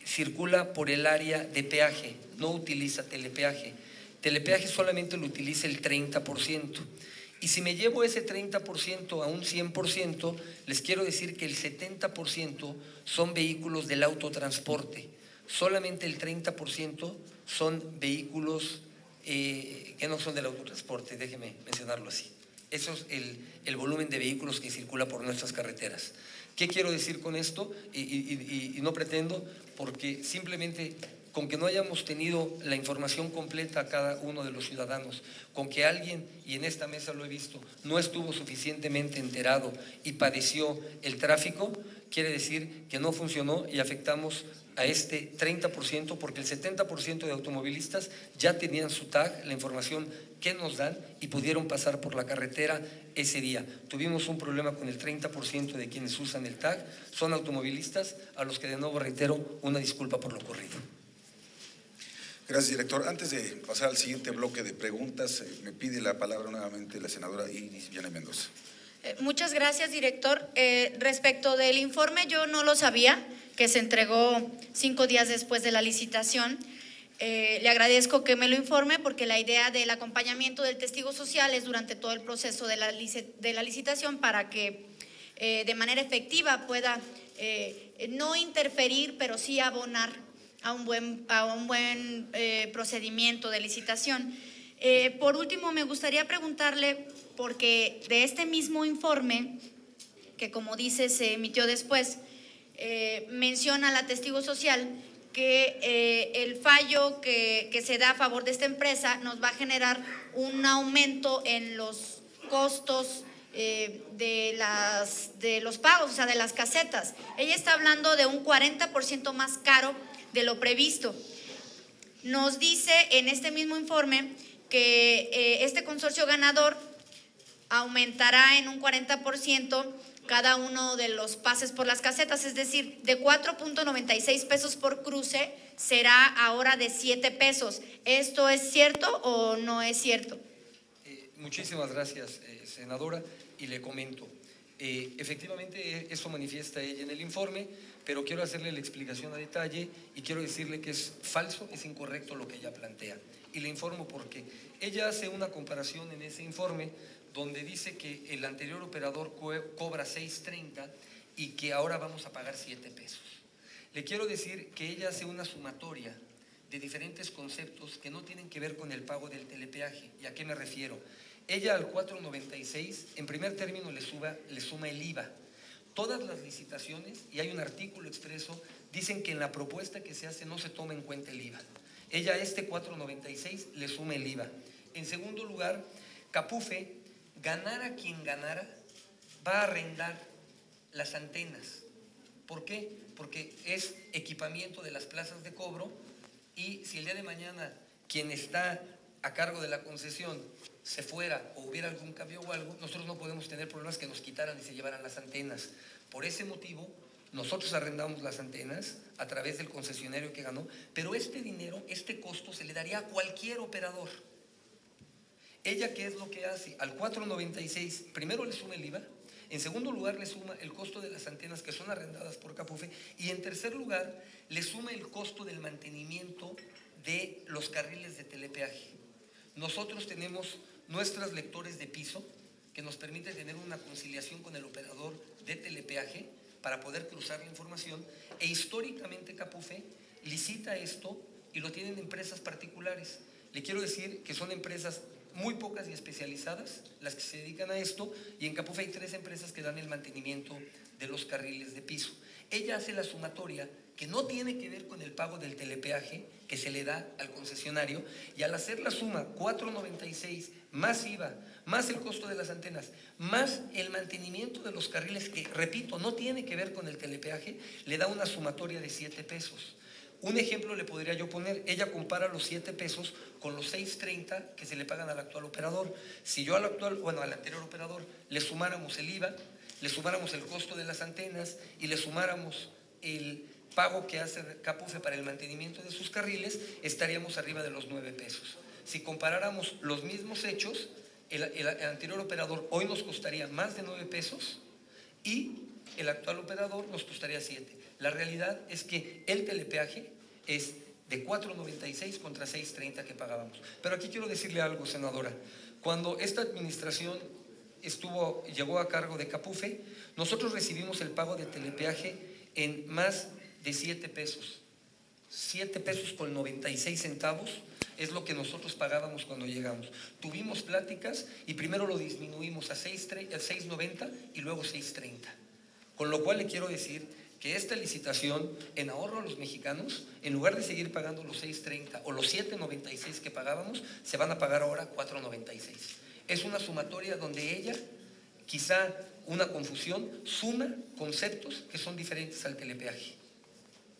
circula por el área de peaje, no utiliza telepeaje. Telepeaje solamente lo utiliza el 30%. Y si me llevo ese 30% a un 100%, les quiero decir que el 70% son vehículos del autotransporte. Solamente el 30% son vehículos que no son del autotransporte, déjeme mencionarlo así. Eso es el volumen de vehículos que circula por nuestras carreteras. ¿Qué quiero decir con esto? Y no pretendo, porque simplemente con que no hayamos tenido la información completa a cada uno de los ciudadanos, con que alguien, y en esta mesa lo he visto, no estuvo suficientemente enterado y padeció el tráfico, quiere decir que no funcionó y afectamos a este 30%, porque el 70% de automovilistas ya tenían su tag, la información que nos dan, y pudieron pasar por la carretera ese día. Tuvimos un problema con el 30% de quienes usan el tag, son automovilistas, a los que de nuevo reitero una disculpa por lo ocurrido. Gracias, director. Antes de pasar al siguiente bloque de preguntas, me pide la palabra nuevamente la senadora Iris Vianey Mendoza. Muchas gracias, director. Respecto del informe, yo no lo sabía, que se entregó 5 días después de la licitación. Le agradezco que me lo informe, porque la idea del acompañamiento del testigo social es durante todo el proceso de la licitación, para que de manera efectiva pueda no interferir, pero sí abonar a un buen procedimiento de licitación. Por último, me gustaría preguntarle, porque de este mismo informe, que como dice se emitió después, menciona la testigo social que el fallo que se da a favor de esta empresa nos va a generar un aumento en los costos de los pagos, o sea, de las casetas. Ella está hablando de un 40% más caro de lo previsto. Nos dice en este mismo informe que este consorcio ganador aumentará en un 40% cada uno de los pases por las casetas, es decir, de 4.96 pesos por cruce será ahora de 7 pesos. ¿Esto es cierto o no es cierto? Muchísimas gracias, senadora, y le comento. Efectivamente, eso manifiesta ella en el informe, pero quiero hacerle la explicación a detalle y quiero decirle que es falso, es incorrecto lo que ella plantea. Y le informo por qué. Ella hace una comparación en ese informe donde dice que el anterior operador cobra 6.30 y que ahora vamos a pagar 7 pesos. Le quiero decir que ella hace una sumatoria de diferentes conceptos que no tienen que ver con el pago del telepeaje. ¿Y a qué me refiero? Ella al 4.96, en primer término le suma el IVA. Todas las licitaciones, y hay un artículo expreso, dicen que en la propuesta que se hace no se toma en cuenta el IVA. Ella a este 4.96 le suma el IVA. En segundo lugar, Capufe, ganara quien ganara, va a arrendar las antenas. ¿Por qué? Porque es equipamiento de las plazas de cobro, y si el día de mañana quien está a cargo de la concesión se fuera o hubiera algún cambio o algo, nosotros no podemos tener problemas que nos quitaran y se llevaran las antenas. Por ese motivo, nosotros arrendamos las antenas a través del concesionario que ganó, pero este dinero, este costo se le daría a cualquier operador. Ella, ¿qué es lo que hace? Al 4.96, primero le suma el IVA, en segundo lugar le suma el costo de las antenas que son arrendadas por Capufe, y en tercer lugar le suma el costo del mantenimiento de los carriles de telepeaje. Nosotros tenemos nuestros lectores de piso que nos permiten tener una conciliación con el operador de telepeaje para poder cruzar la información, e históricamente Capufe licita esto y lo tienen empresas particulares. Le quiero decir que son empresas muy pocas y especializadas las que se dedican a esto, y en Capufe hay 3 empresas que dan el mantenimiento de los carriles de piso. Ella hace la sumatoria que no tiene que ver con el pago del telepeaje que se le da al concesionario, y al hacer la suma 4.96 más IVA, más el costo de las antenas, más el mantenimiento de los carriles, que repito, no tiene que ver con el telepeaje, le da una sumatoria de 7 pesos. Un ejemplo le podría yo poner, ella compara los 7 pesos con los 6.30 que se le pagan al actual operador. Si yo al anterior operador le sumáramos el IVA, le sumáramos el costo de las antenas y le sumáramos el pago que hace Capufe para el mantenimiento de sus carriles, estaríamos arriba de los 9 pesos. Si comparáramos los mismos hechos, el anterior operador hoy nos costaría más de 9 pesos y el actual operador nos costaría 7. La realidad es que el telepeaje es de 4.96 contra 6.30 que pagábamos. Pero aquí quiero decirle algo, senadora. Cuando esta administración llegó a cargo de Capufe, nosotros recibimos el pago de telepeaje en más de 7 pesos. 7 pesos con 96 centavos es lo que nosotros pagábamos cuando llegamos. Tuvimos pláticas y primero lo disminuimos a 6.90 y luego 6.30. Con lo cual le quiero decir que esta licitación en ahorro a los mexicanos, en lugar de seguir pagando los 6.30 o los 7.96 que pagábamos, se van a pagar ahora 4.96. Es una sumatoria donde ella, quizá una confusión, suma conceptos que son diferentes al telepeaje.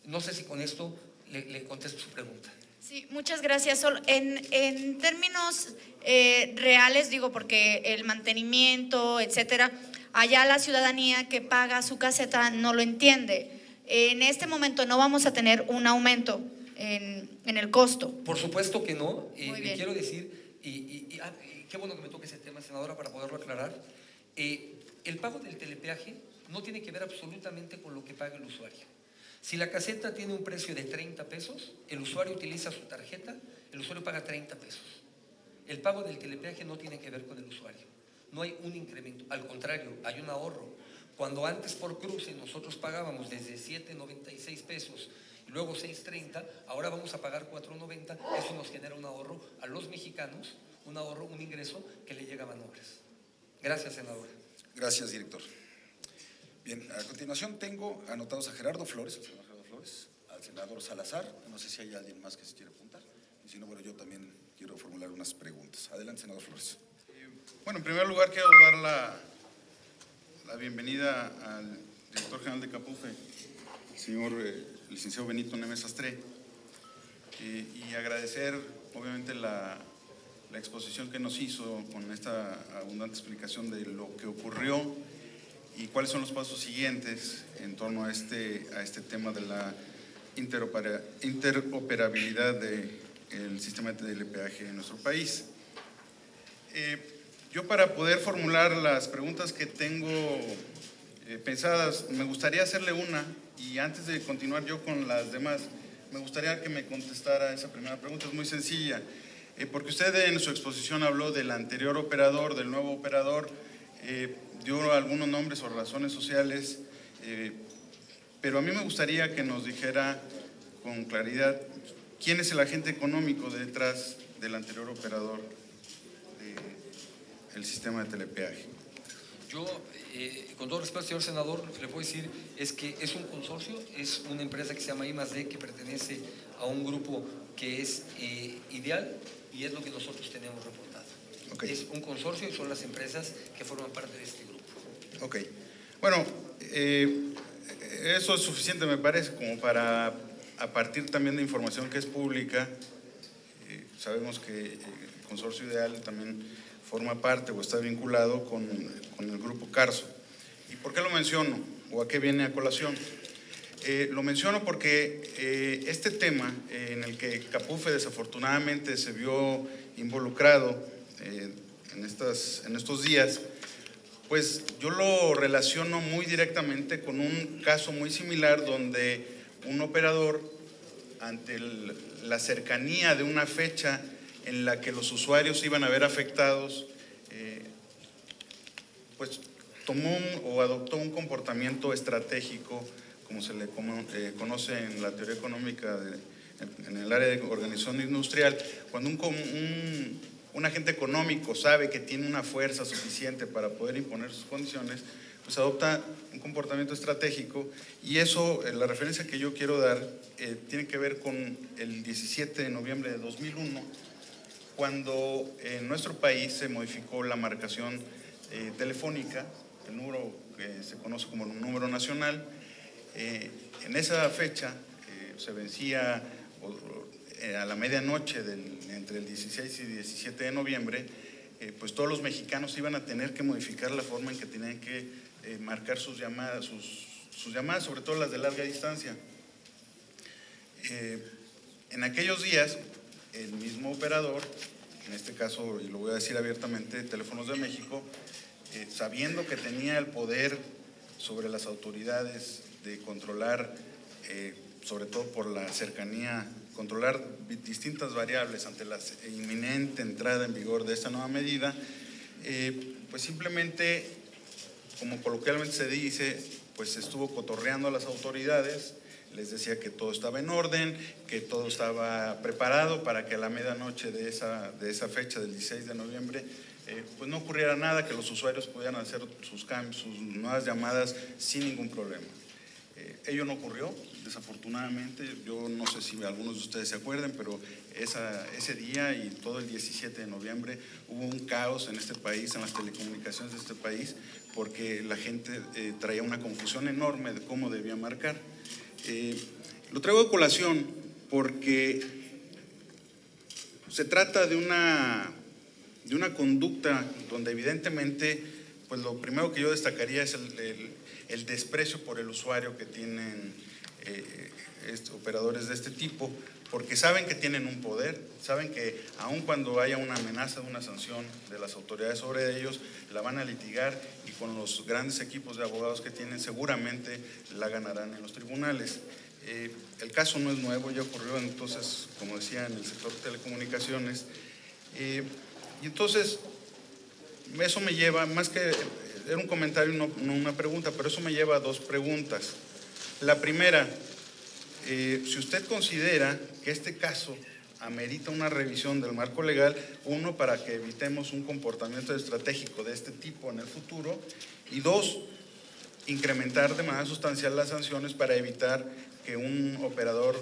No sé si con esto le contesto su pregunta. Sí, muchas gracias. En términos reales, digo, porque el mantenimiento, etcétera, allá la ciudadanía que paga su caseta no lo entiende. En este momento no vamos a tener un aumento en el costo. Por supuesto que no. Muy Le bien. quiero decir, qué bueno que me toque ese tema, senadora, para poderlo aclarar. El pago del telepeaje no tiene que ver absolutamente con lo que paga el usuario. Si la caseta tiene un precio de 30 pesos, el usuario utiliza su tarjeta, el usuario paga 30 pesos. El pago del telepeaje no tiene que ver con el usuario. No hay un incremento, al contrario, hay un ahorro. Cuando antes por cruce nosotros pagábamos desde 7.96 pesos y luego 6.30, ahora vamos a pagar 4.90, eso nos genera un ahorro a los mexicanos, un ingreso que le llega a Manobras. Gracias, senadora. Gracias, director. Bien, a continuación tengo anotados a Gerardo Flores, al senador Gerardo Flores, al senador Salazar. No sé si hay alguien más que se quiera apuntar. Y si no, bueno, yo también quiero formular unas preguntas. Adelante, senador Flores. Bueno, en primer lugar quiero dar la bienvenida al director general de Capufe, el señor licenciado Benito Nemes Sastre, y agradecer obviamente la exposición que nos hizo con esta abundante explicación de lo que ocurrió y cuáles son los pasos siguientes en torno a este tema de la interoperabilidad del sistema de telepeaje en nuestro país. Yo, para poder formular las preguntas que tengo pensadas, me gustaría hacerle una, y antes de continuar yo con las demás, me gustaría que me contestara esa primera pregunta. Es muy sencilla, porque usted en su exposición habló del anterior operador, del nuevo operador, dio algunos nombres o razones sociales, pero a mí me gustaría que nos dijera con claridad quién es el agente económico detrás del anterior operador del sistema de telepeaje. Yo, con todo respeto, señor senador, lo que le puedo decir es que es un consorcio, es una empresa que se llama I+D, que pertenece a un grupo que es Ideal, y es lo que nosotros tenemos reportado. Okay. Es un consorcio y son las empresas que forman parte de este grupo. Ok. Bueno, eso es suficiente, me parece, como para, a partir también de información que es pública, sabemos que el consorcio Ideal también forma parte o está vinculado con el grupo Carso. ¿Y por qué lo menciono? ¿O a qué viene a colación? Lo menciono porque este tema en el que Capufe desafortunadamente se vio involucrado en estos días, pues yo lo relaciono muy directamente con un caso muy similar donde un operador, ante la cercanía de una fecha en la que los usuarios iban a ver afectados, pues tomó o adoptó un comportamiento estratégico, como se le conoce en la teoría económica en el área de organización industrial. Cuando un agente económico sabe que tiene una fuerza suficiente para poder imponer sus condiciones, pues adopta un comportamiento estratégico, y eso, la referencia que yo quiero dar, tiene que ver con el 17 de noviembre de 2001, cuando en nuestro país se modificó la marcación telefónica, el número que se conoce como el número nacional. En esa fecha se vencía a la medianoche entre el 16 y 17 de noviembre, pues todos los mexicanos iban a tener que modificar la forma en que tenían que marcar sus llamadas, sobre todo las de larga distancia. En aquellos días, el mismo operador, en este caso, y lo voy a decir abiertamente, Teléfonos de México, sabiendo que tenía el poder sobre las autoridades de controlar, sobre todo por la cercanía, controlar distintas variables ante la inminente entrada en vigor de esta nueva medida, pues simplemente, como coloquialmente se dice, pues estuvo cotorreando a las autoridades, les decía que todo estaba en orden, que todo estaba preparado para que a la medianoche de esa fecha del 16 de noviembre pues no ocurriera nada, que los usuarios pudieran hacer sus cambios, sus nuevas llamadas sin ningún problema. Ello no ocurrió, desafortunadamente. Yo no sé si algunos de ustedes se acuerdan, pero ese día y todo el 17 de noviembre hubo un caos en este país, en las telecomunicaciones de este país, porque la gente traía una confusión enorme de cómo debía marcar. Lo traigo a colación porque se trata de una conducta donde evidentemente, pues lo primero que yo destacaría es el desprecio por el usuario que tienen operadores de este tipo, porque saben que tienen un poder, saben que aun cuando haya una amenaza de una sanción de las autoridades sobre ellos, la van a litigar y con los grandes equipos de abogados que tienen seguramente la ganarán en los tribunales. El caso no es nuevo, ya ocurrió entonces, como decía, en el sector de telecomunicaciones. Y entonces, eso me lleva, más que, era un comentario, no una pregunta, pero eso me lleva a dos preguntas. La primera, si usted considera que este caso amerita una revisión del marco legal, uno, para que evitemos un comportamiento estratégico de este tipo en el futuro, y dos, incrementar de manera sustancial las sanciones para evitar que un operador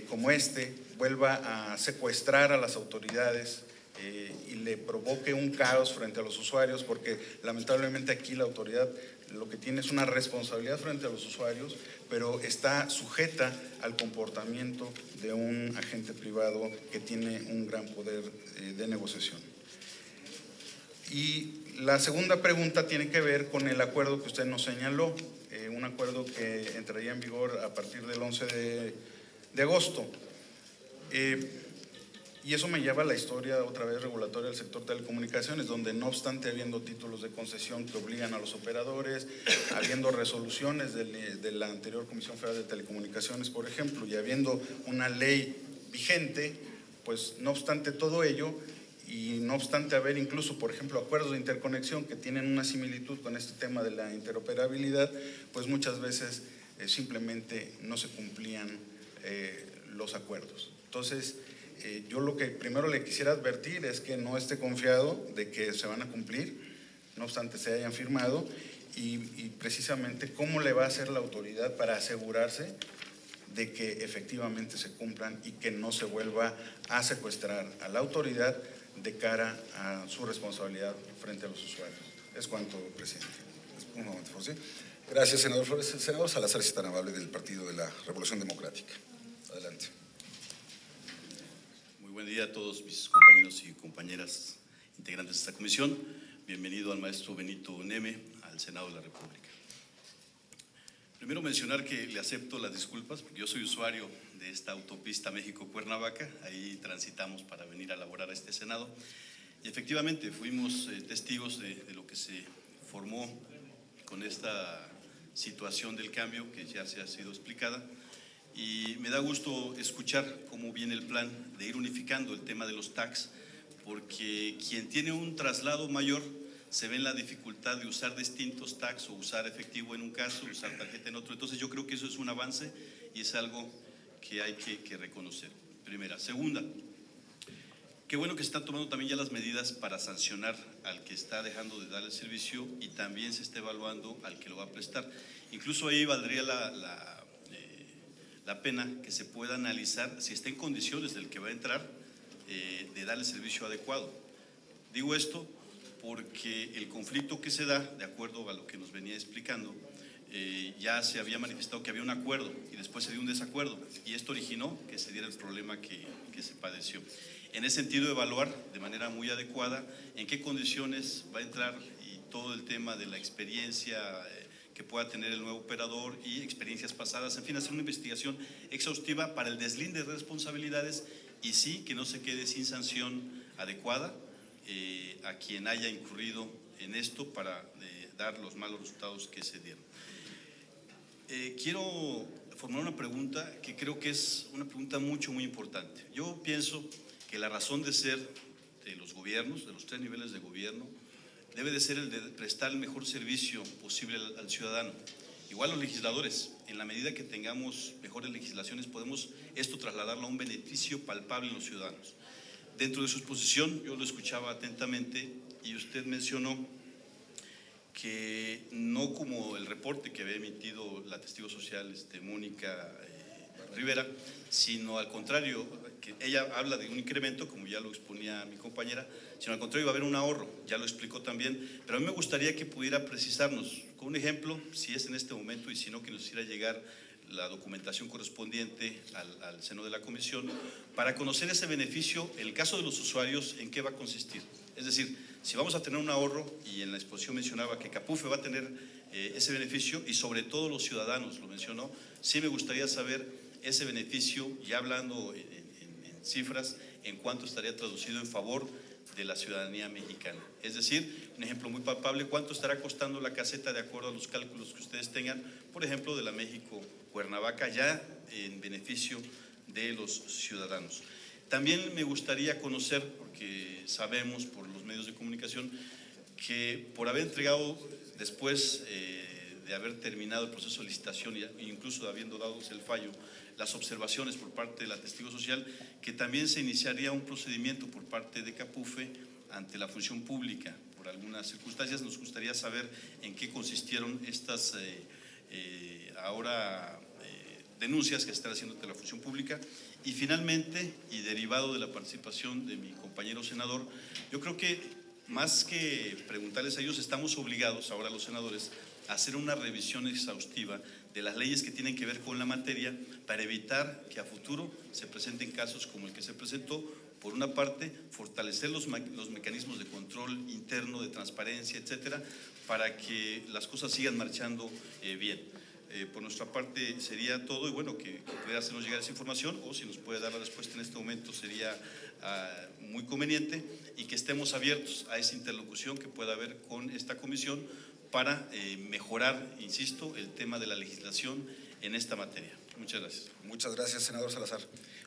como este vuelva a secuestrar a las autoridades y le provoque un caos frente a los usuarios, porque lamentablemente aquí la autoridad lo que tiene es una responsabilidad frente a los usuarios, pero está sujeta al comportamiento de un agente privado que tiene un gran poder de negociación. Y la segunda pregunta tiene que ver con el acuerdo que usted nos señaló, un acuerdo que entraría en vigor a partir del 11 de agosto. Y eso me lleva a la historia otra vez regulatoria del sector telecomunicaciones, donde no obstante habiendo títulos de concesión que obligan a los operadores, habiendo resoluciones de la anterior Comisión Federal de Telecomunicaciones, por ejemplo, y habiendo una ley vigente, pues no obstante todo ello, y no obstante haber incluso, por ejemplo, acuerdos de interconexión que tienen una similitud con este tema de la interoperabilidad, pues muchas veces simplemente no se cumplían los acuerdos. Entonces, yo lo que primero le quisiera advertir es que no esté confiado de que se van a cumplir, no obstante se hayan firmado, y precisamente cómo le va a hacer la autoridad para asegurarse de que efectivamente se cumplan y que no se vuelva a secuestrar a la autoridad de cara a su responsabilidad frente a los usuarios. Es cuanto, presidente. Un momento, José. Gracias, senador Flores. Senador Salazar, es tan amable, del Partido de la Revolución Democrática. Adelante. Muy buen día a todos mis compañeros y compañeras integrantes de esta comisión. Bienvenido al maestro Benito Neme, al Senado de la República. Primero mencionar que le acepto las disculpas, porque yo soy usuario de esta autopista México-Cuernavaca, ahí transitamos para venir a laborar a este Senado, y efectivamente fuimos testigos de lo que se formó con esta situación del cambio que ya se ha sido explicada, y me da gusto escuchar cómo viene el plan de ir unificando el tema de los tags, porque quien tiene un traslado mayor se ve en la dificultad de usar distintos tags o usar efectivo en un caso, usar tarjeta en otro. Entonces yo creo que eso es un avance y es algo que hay que reconocer. Primera. Segunda, qué bueno que se están tomando también ya las medidas para sancionar al que está dejando de dar el servicio y también se está evaluando al que lo va a prestar. Incluso ahí valdría la pena que se pueda analizar si está en condiciones del que va a entrar de darle servicio adecuado. Digo esto porque el conflicto que se da, de acuerdo a lo que nos venía explicando, ya se había manifestado que había un acuerdo y después se dio un desacuerdo y esto originó que se diera el problema que se padeció. En ese sentido, evaluar de manera muy adecuada en qué condiciones va a entrar y todo el tema de la experiencia que pueda tener el nuevo operador y experiencias pasadas, en fin, hacer una investigación exhaustiva para el deslinde de responsabilidades y sí que no se quede sin sanción adecuada a quien haya incurrido en esto para dar los malos resultados que se dieron. Quiero formular una pregunta que creo que es una pregunta muy importante. Yo pienso que la razón de ser de los gobiernos, de los 3 niveles de gobierno, debe de ser el de prestar el mejor servicio posible al ciudadano. Igual los legisladores, en la medida que tengamos mejores legislaciones, podemos esto trasladarlo a un beneficio palpable en los ciudadanos. Dentro de su exposición, yo lo escuchaba atentamente y usted mencionó que no como el reporte que había emitido la testigo social Mónica Rivera, sino al contrario, que ella habla de un incremento, como ya lo exponía mi compañera, sino al contrario va a haber un ahorro, ya lo explicó también, pero a mí me gustaría que pudiera precisarnos con un ejemplo, si es en este momento y si no, que nos hiciera llegar la documentación correspondiente al seno de la comisión para conocer ese beneficio, en el caso de los usuarios, en qué va a consistir. Es decir, si vamos a tener un ahorro, y en la exposición mencionaba que Capufe va a tener ese beneficio y sobre todo los ciudadanos, lo mencionó, sí me gustaría saber ese beneficio, ya hablando en cifras, en cuánto estaría traducido en favor de la ciudadanía mexicana. Es decir, un ejemplo muy palpable, cuánto estará costando la caseta de acuerdo a los cálculos que ustedes tengan, por ejemplo, de la México-Cuernavaca, ya en beneficio de los ciudadanos. También me gustaría conocer, porque sabemos por los medios de comunicación, que por haber entregado después de haber terminado el proceso de licitación e incluso habiendo dado el fallo, las observaciones por parte de la testigo social, que también se iniciaría un procedimiento por parte de Capufe ante la función pública. Por algunas circunstancias nos gustaría saber en qué consistieron estas denuncias que se están haciendo ante la función pública. Y finalmente, y derivado de la participación de mi compañero senador, yo creo que más que preguntarles a ellos, estamos obligados ahora los senadores a hacer una revisión exhaustiva de las leyes que tienen que ver con la materia para evitar que a futuro se presenten casos como el que se presentó. Por una parte, fortalecer los mecanismos de control interno, de transparencia, etcétera, para que las cosas sigan marchando bien. Por nuestra parte sería todo y bueno, que pudiera hacernos llegar esa información o si nos puede dar la respuesta en este momento sería muy conveniente y que estemos abiertos a esa interlocución que pueda haber con esta comisión para mejorar, insisto, el tema de la legislación en esta materia. Muchas gracias. Muchas gracias, senador Salazar.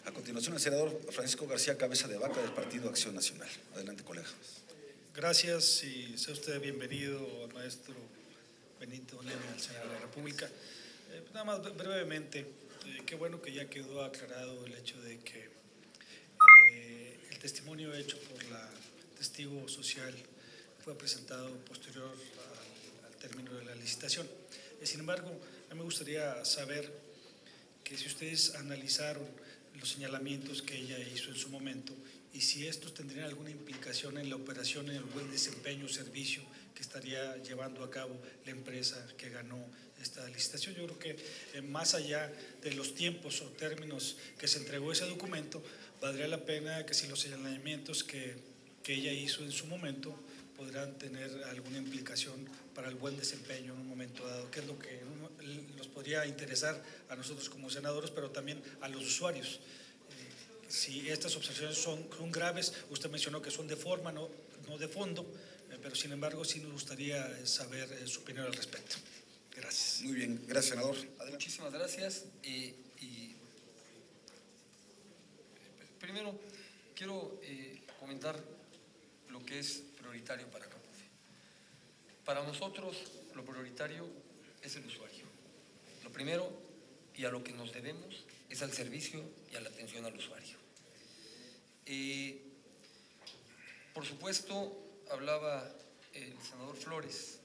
A continuación, el senador Francisco García Cabeza de Vaca del Partido Acción Nacional. Adelante, colega. Gracias y sea usted bienvenido al maestro Benito Neme al Senado de la República. Nada más brevemente, qué bueno que ya quedó aclarado el hecho de que el testimonio hecho por la testigo social fue presentado posterior al término de la licitación. Sin embargo, a mí me gustaría saber que si ustedes analizaron los señalamientos que ella hizo en su momento y si estos tendrían alguna implicación en la operación, en el buen desempeño o servicio que estaría llevando a cabo la empresa que ganó esta licitación. Yo creo que más allá de los tiempos o términos que se entregó ese documento, valdría la pena que si los señalamientos que ella hizo en su momento podrán tener alguna implicación para el buen desempeño en un momento dado, que es lo que nos podría interesar a nosotros como senadores, pero también a los usuarios. Si estas observaciones son graves, usted mencionó que son de forma, no de fondo, pero sin embargo sí nos gustaría saber su opinión al respecto. Gracias. Muy bien, gracias, senador. Adelante. Muchísimas gracias. Primero quiero comentar lo que es prioritario para Capufe. Para nosotros lo prioritario es el usuario. Lo primero y a lo que nos debemos es al servicio y a la atención al usuario. Por supuesto, hablaba el senador Flores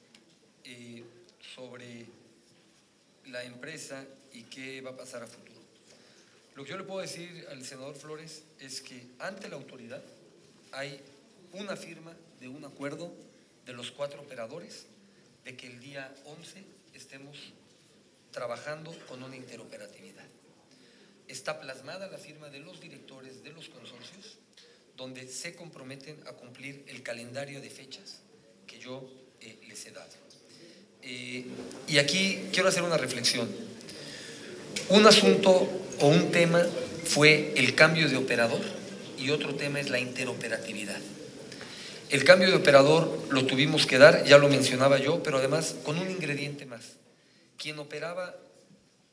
sobre la empresa y qué va a pasar a futuro. Lo que yo le puedo decir al senador Flores es que ante la autoridad hay una firma de un acuerdo de los 4 operadores de que el día 11 estemos trabajando con una interoperatividad. Está plasmada la firma de los directores de los consorcios, donde se comprometen a cumplir el calendario de fechas que yo les he dado. Y aquí quiero hacer una reflexión. Un asunto o un tema fue el cambio de operador y otro tema es la interoperatividad. El cambio de operador lo tuvimos que dar, ya lo mencionaba yo, pero además con un ingrediente más. Quien operaba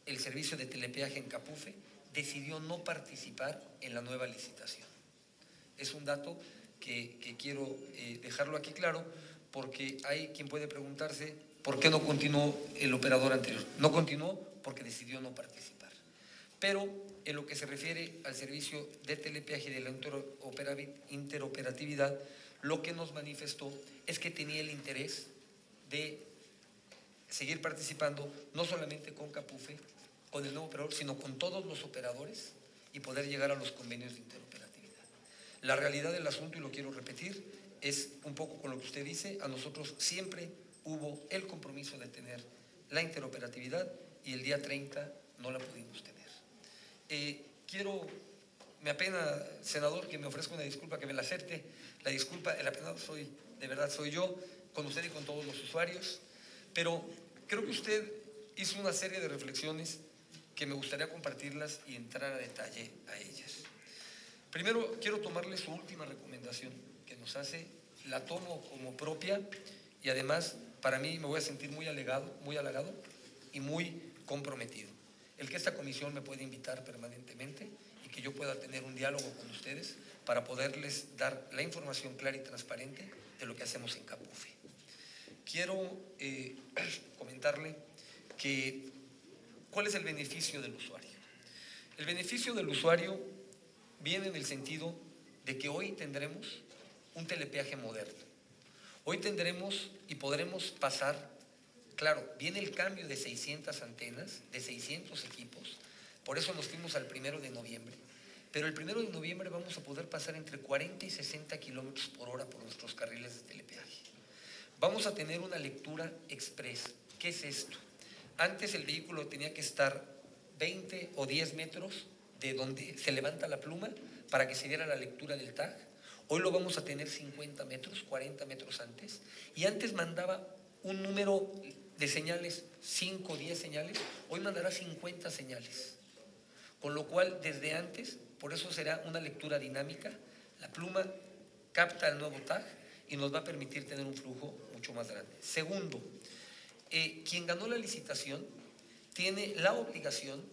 el servicio de telepeaje en Capufe decidió no participar en la nueva licitación. Es un dato que quiero dejarlo aquí claro, porque hay quien puede preguntarse por qué no continuó el operador anterior. No continuó porque decidió no participar. Pero en lo que se refiere al servicio de telepeaje y de la interoperatividad, lo que nos manifestó es que tenía el interés de seguir participando, no solamente con Capufe, con el nuevo operador, sino con todos los operadores y poder llegar a los convenios de interoperatividad. La realidad del asunto, y lo quiero repetir, es un poco con lo que usted dice, a nosotros siempre hubo el compromiso de tener la interoperatividad y el día 30 no la pudimos tener. Me apena, senador, que me ofrezca una disculpa, que me la acepte. La disculpa, el apenado de verdad soy yo, con usted y con todos los usuarios, pero creo que usted hizo una serie de reflexiones que me gustaría compartirlas y entrar a detalle a ellas. Primero, quiero tomarle su última recomendación que nos hace, la tomo como propia y además para mí me voy a sentir muy halagado y muy comprometido. El que esta comisión me pueda invitar permanentemente y que yo pueda tener un diálogo con ustedes para poderles dar la información clara y transparente de lo que hacemos en Capufe. Quiero comentarle que ¿cuál es el beneficio del usuario? El beneficio del usuario viene en el sentido de que hoy tendremos un telepeaje moderno. Hoy tendremos y podremos pasar. Claro, viene el cambio de 600 antenas, de 600 equipos, por eso nos fuimos al 1 de noviembre. Pero el 1 de noviembre vamos a poder pasar entre 40 y 60 kilómetros por hora por nuestros carriles de telepeaje. Vamos a tener una lectura express. ¿Qué es esto? Antes el vehículo tenía que estar 20 o 10 metros de donde se levanta la pluma para que se diera la lectura del tag. Hoy lo vamos a tener 50 metros, 40 metros antes. Y antes mandaba un número de señales, 5 o 10 señales, hoy mandará 50 señales. Con lo cual, desde antes, por eso será una lectura dinámica, la pluma capta el nuevo tag y nos va a permitir tener un flujo mucho más grande. Segundo, quien ganó la licitación tiene la obligación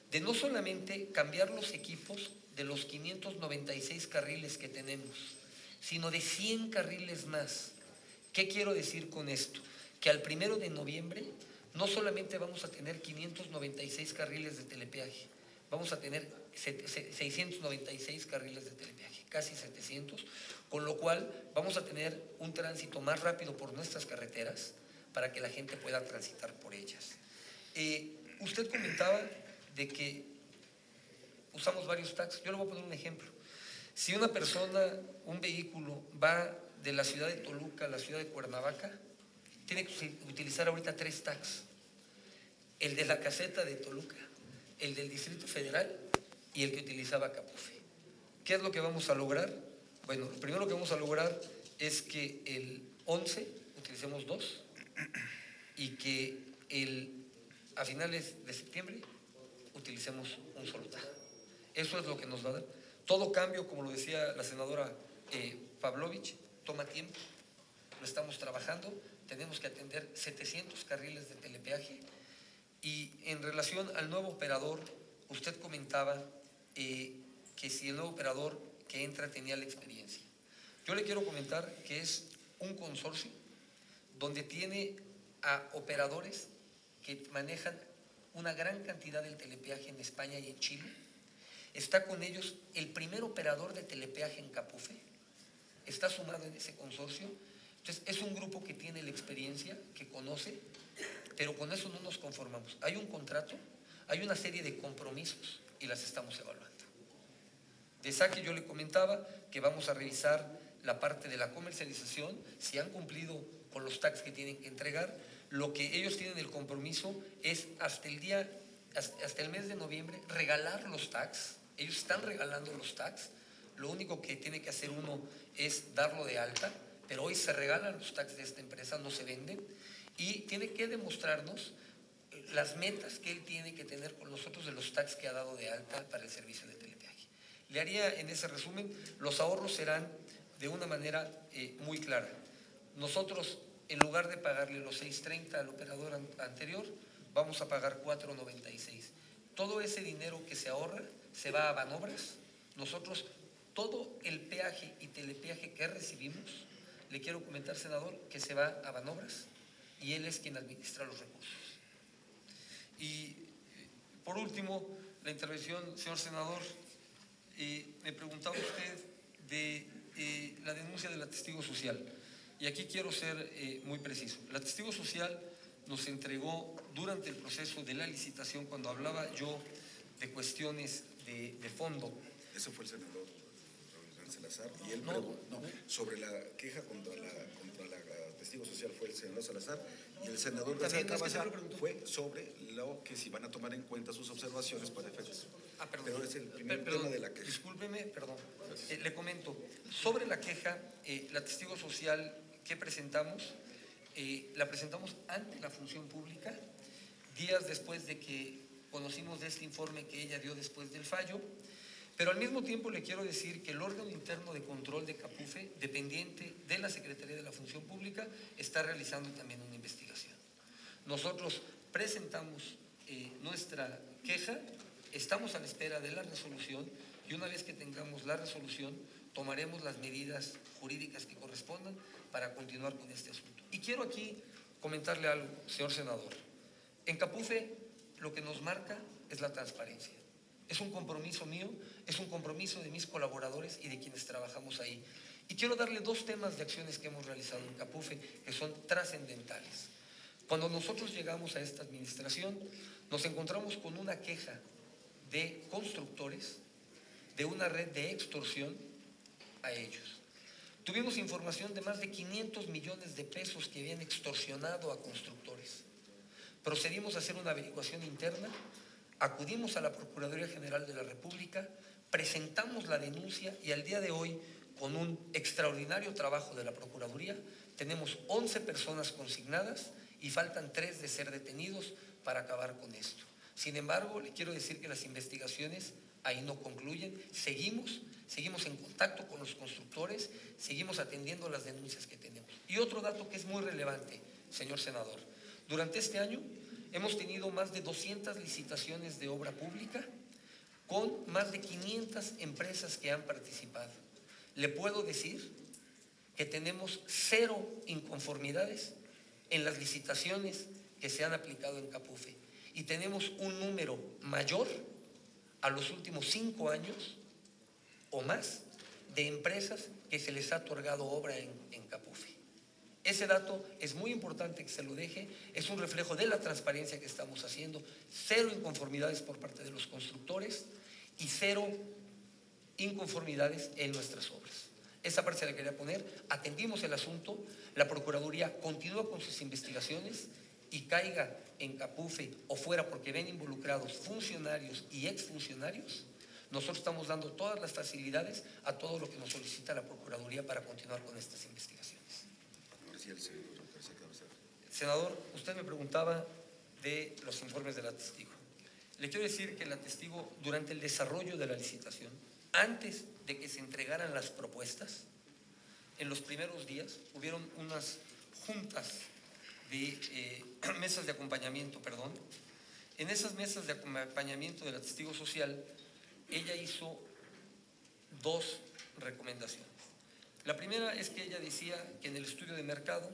de no solamente cambiar los equipos de los 596 carriles que tenemos, sino de 100 carriles más. ¿Qué quiero decir con esto? Que al 1 de noviembre no solamente vamos a tener 596 carriles de telepeaje, vamos a tener 696 carriles de telepeaje, casi 700, con lo cual vamos a tener un tránsito más rápido por nuestras carreteras para que la gente pueda transitar por ellas. Usted comentaba de que usamos varios taxis. Yo le voy a poner un ejemplo. Si una persona, un vehículo va de la ciudad de Toluca a la ciudad de Cuernavaca, tiene que utilizar ahorita 3 taxis. El de la caseta de Toluca, el del Distrito Federal y el que utilizaba Capufe. ¿Qué es lo que vamos a lograr? Bueno, lo primero que vamos a lograr es que el 11 utilicemos 2 y que a finales de septiembre utilicemos un solo tag. Eso es lo que nos va a dar. Todo cambio, como lo decía la senadora Pavlovich, toma tiempo, lo estamos trabajando, tenemos que atender 700 carriles de telepeaje y en relación al nuevo operador, usted comentaba que si el nuevo operador que entra tenía la experiencia. Yo le quiero comentar que es un consorcio donde tiene a operadores que manejan una gran cantidad del telepeaje en España y en Chile. Está con ellos el primer operador de telepeaje en Capufe, está sumado en ese consorcio. Entonces es un grupo que tiene la experiencia, que conoce, pero con eso no nos conformamos. Hay un contrato, hay una serie de compromisos y las estamos evaluando. De saque yo le comentaba que vamos a revisar la parte de la comercialización, si han cumplido con los tags que tienen que entregar. Lo que ellos tienen el compromiso es hasta el mes de noviembre regalar los tags. Ellos están regalando los tags. Lo único que tiene que hacer uno es darlo de alta, pero hoy se regalan los tags de esta empresa, no se venden, y tiene que demostrarnos las metas que él tiene que tener con nosotros de los tags que ha dado de alta para el servicio de telepeaje. Le haría en ese resumen, los ahorros serán de una manera muy clara. Nosotros, en lugar de pagarle los 6.30 al operador anterior, vamos a pagar 4.96. Todo ese dinero que se ahorra se va a Banobras. Nosotros, todo el peaje y telepeaje que recibimos, le quiero comentar, senador, que se va a Banobras y él es quien administra los recursos. Y por último, la intervención, señor senador, me preguntaba usted de la denuncia de la testigo social. Y aquí quiero ser muy preciso. La testigo social nos entregó durante el proceso de la licitación, cuando hablaba yo de cuestiones de fondo. Ese fue el senador Salazar, y él sobre la queja contra la testigo social fue el senador Salazar, y el senador García Cabazar fue sobre lo que si van a tomar en cuenta sus observaciones para efectos. Perdón. Pero es el primer tema de la queja. Discúlpeme, perdón. Le comento, sobre la queja, la testigo social que presentamos, la presentamos ante la función pública, días después de que conocimos de este informe que ella dio después del fallo. Pero al mismo tiempo le quiero decir que el órgano interno de control de CAPUFE, dependiente de la Secretaría de la Función Pública, está realizando también una investigación. Nosotros presentamos nuestra queja, estamos a la espera de la resolución y una vez que tengamos la resolución tomaremos las medidas jurídicas que correspondan para continuar con este asunto. Y quiero aquí comentarle algo, señor senador. En CAPUFE lo que nos marca es la transparencia. Es un compromiso mío, es un compromiso de mis colaboradores y de quienes trabajamos ahí. Y quiero darle dos temas de acciones que hemos realizado en CAPUFE que son trascendentales. Cuando nosotros llegamos a esta administración, nos encontramos con una queja de constructores de una red de extorsión a ellos. Tuvimos información de más de 500 millones de pesos que habían extorsionado a constructores. Procedimos a hacer una averiguación interna. Acudimos a la Procuraduría General de la República, presentamos la denuncia y al día de hoy, con un extraordinario trabajo de la Procuraduría, tenemos 11 personas consignadas y faltan 3 de ser detenidos para acabar con esto. Sin embargo, le quiero decir que las investigaciones ahí no concluyen, seguimos en contacto con los constructores, seguimos atendiendo las denuncias que tenemos. Y otro dato que es muy relevante, señor senador, durante este año hemos tenido más de 200 licitaciones de obra pública con más de 500 empresas que han participado. Le puedo decir que tenemos 0 inconformidades en las licitaciones que se han aplicado en CAPUFE y tenemos un número mayor a los últimos 5 años o más de empresas que se les ha otorgado obra en CAPUFE. Ese dato es muy importante que se lo deje, es un reflejo de la transparencia que estamos haciendo, 0 inconformidades por parte de los constructores y 0 inconformidades en nuestras obras. Esa parte se la quería poner, atendimos el asunto, la Procuraduría continúa con sus investigaciones y caiga en CAPUFE o fuera porque ven involucrados funcionarios y exfuncionarios, nosotros estamos dando todas las facilidades a todo lo que nos solicita la Procuraduría para continuar con estas investigaciones. Senador, usted me preguntaba de los informes de la testigo. Le quiero decir que la testigo, durante el desarrollo de la licitación, antes de que se entregaran las propuestas, en los primeros días hubieron unas juntas de mesas de acompañamiento, En esas mesas de acompañamiento de la testigo social, ella hizo 2 recomendaciones. La primera es que ella decía que en el estudio de mercado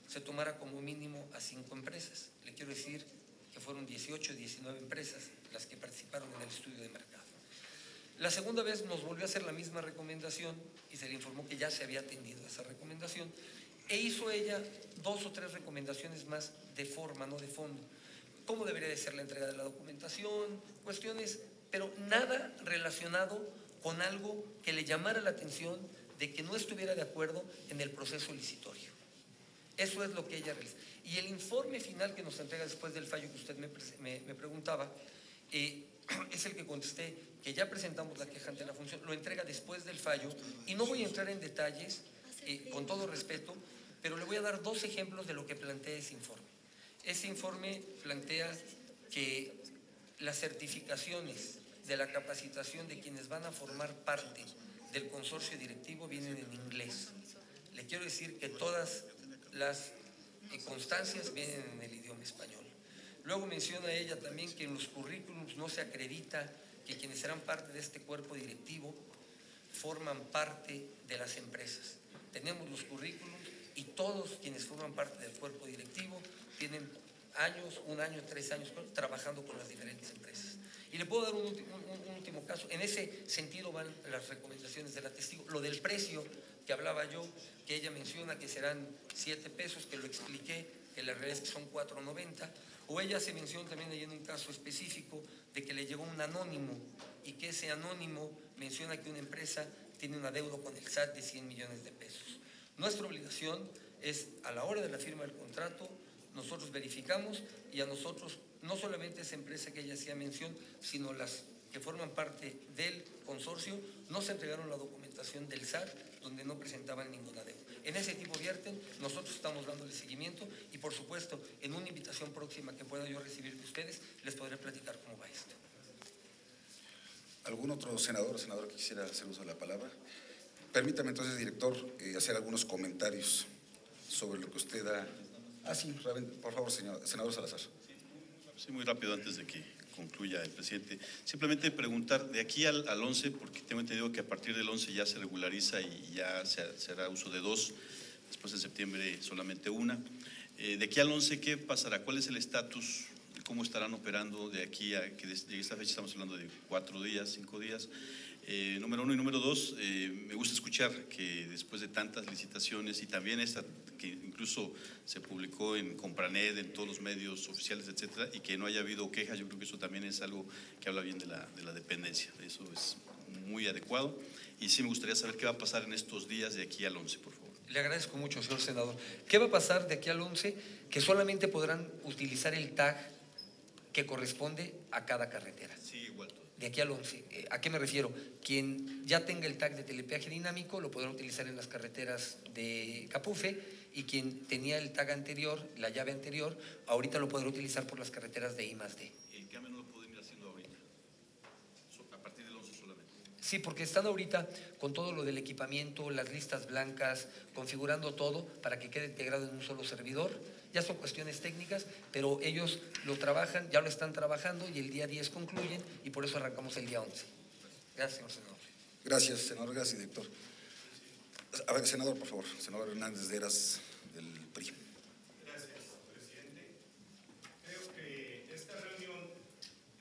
se tomara como mínimo a 5 empresas. Le quiero decir que fueron 18 o 19 empresas las que participaron en el estudio de mercado. La segunda vez nos volvió a hacer la misma recomendación y se le informó que ya se había atendido esa recomendación e hizo ella 2 o 3 recomendaciones más de forma, no de fondo. ¿Cómo debería de ser la entrega de la documentación? Cuestiones pero nada relacionado con algo que le llamara la atención de que no estuviera de acuerdo en el proceso licitorio. Eso es lo que ella realiza. Y el informe final que nos entrega después del fallo que usted me preguntaba, es el que contesté, que ya presentamos la queja ante la función, lo entrega después del fallo, y no voy a entrar en detalles, con todo respeto, pero le voy a dar 2 ejemplos de lo que plantea ese informe. Ese informe plantea que las certificaciones de la capacitación de quienes van a formar parte del consorcio directivo vienen en inglés. Le quiero decir que todas las constancias vienen en el idioma español. Luego menciona ella también que en los currículums no se acredita que quienes serán parte de este cuerpo directivo forman parte de las empresas. Tenemos los currículums y todos quienes forman parte del cuerpo directivo tienen años, 1 año, 3 años trabajando con las diferentes empresas. Y le puedo dar un último caso. En ese sentido van las recomendaciones de la testigo. Lo del precio que hablaba yo, que ella menciona que serán 7 pesos, que lo expliqué, que la realidad es que son 4.90. O ella se menciona también ahí en un caso específico de que le llegó un anónimo y que ese anónimo menciona que una empresa tiene un adeudo con el SAT de 100 millones de pesos. Nuestra obligación es, a la hora de la firma del contrato, nosotros verificamos, y a nosotros, no solamente esa empresa que ella hacía mención, sino las que forman parte del consorcio, no se entregaron la documentación del SAT donde no presentaban ninguna deuda. En ese tipo vierten, nosotros estamos dándole seguimiento y, por supuesto, en una invitación próxima que pueda yo recibir de ustedes, les podré platicar cómo va esto. ¿Algún otro senador o senadora que quisiera hacer uso de la palabra? Permítame entonces, director, hacer algunos comentarios sobre lo que usted ha... sí, por favor, senador Salazar. Sí, muy rápido antes de que concluya el presidente. Simplemente preguntar, de aquí al 11, porque tengo entendido que a partir del 11 ya se regulariza y ya se hará uso de 2, después en septiembre solamente 1. De aquí al 11, ¿qué pasará? ¿Cuál es el estatus? ¿Cómo estarán operando de aquí a que desde esta fecha estamos hablando de 4 días, 5 días? Número 1 y número 2, me gusta escuchar que después de tantas licitaciones y también esta que incluso se publicó en Compranet, en todos los medios oficiales, etcétera, y que no haya habido quejas, yo creo que eso también es algo que habla bien de la dependencia. Eso es muy adecuado y sí me gustaría saber qué va a pasar en estos días de aquí al 11, por favor. Le agradezco mucho, señor senador. ¿Qué va a pasar de aquí al 11? Que solamente podrán utilizar el tag que corresponde a cada carretera. Sí, igual todo. De aquí al 11. ¿A qué me refiero? Quien ya tenga el tag de telepeaje dinámico lo podrá utilizar en las carreteras de Capufe, y quien tenía el tag anterior, la llave anterior, ahorita lo podrá utilizar por las carreteras de I+D. ¿El cambio no lo pueden ir haciendo ahorita? A partir del 11 solamente. Sí, porque están ahorita con todo lo del equipamiento, las listas blancas, configurando todo para que quede integrado en un solo servidor. Ya son cuestiones técnicas, pero ellos lo trabajan, ya lo están trabajando y el día 10 concluyen y por eso arrancamos el día 11. Gracias, señor senador. Gracias, senador. Gracias, director. A ver, senador, por favor. Senador Hernández de Heras, del PRI. Gracias, presidente. Creo que esta reunión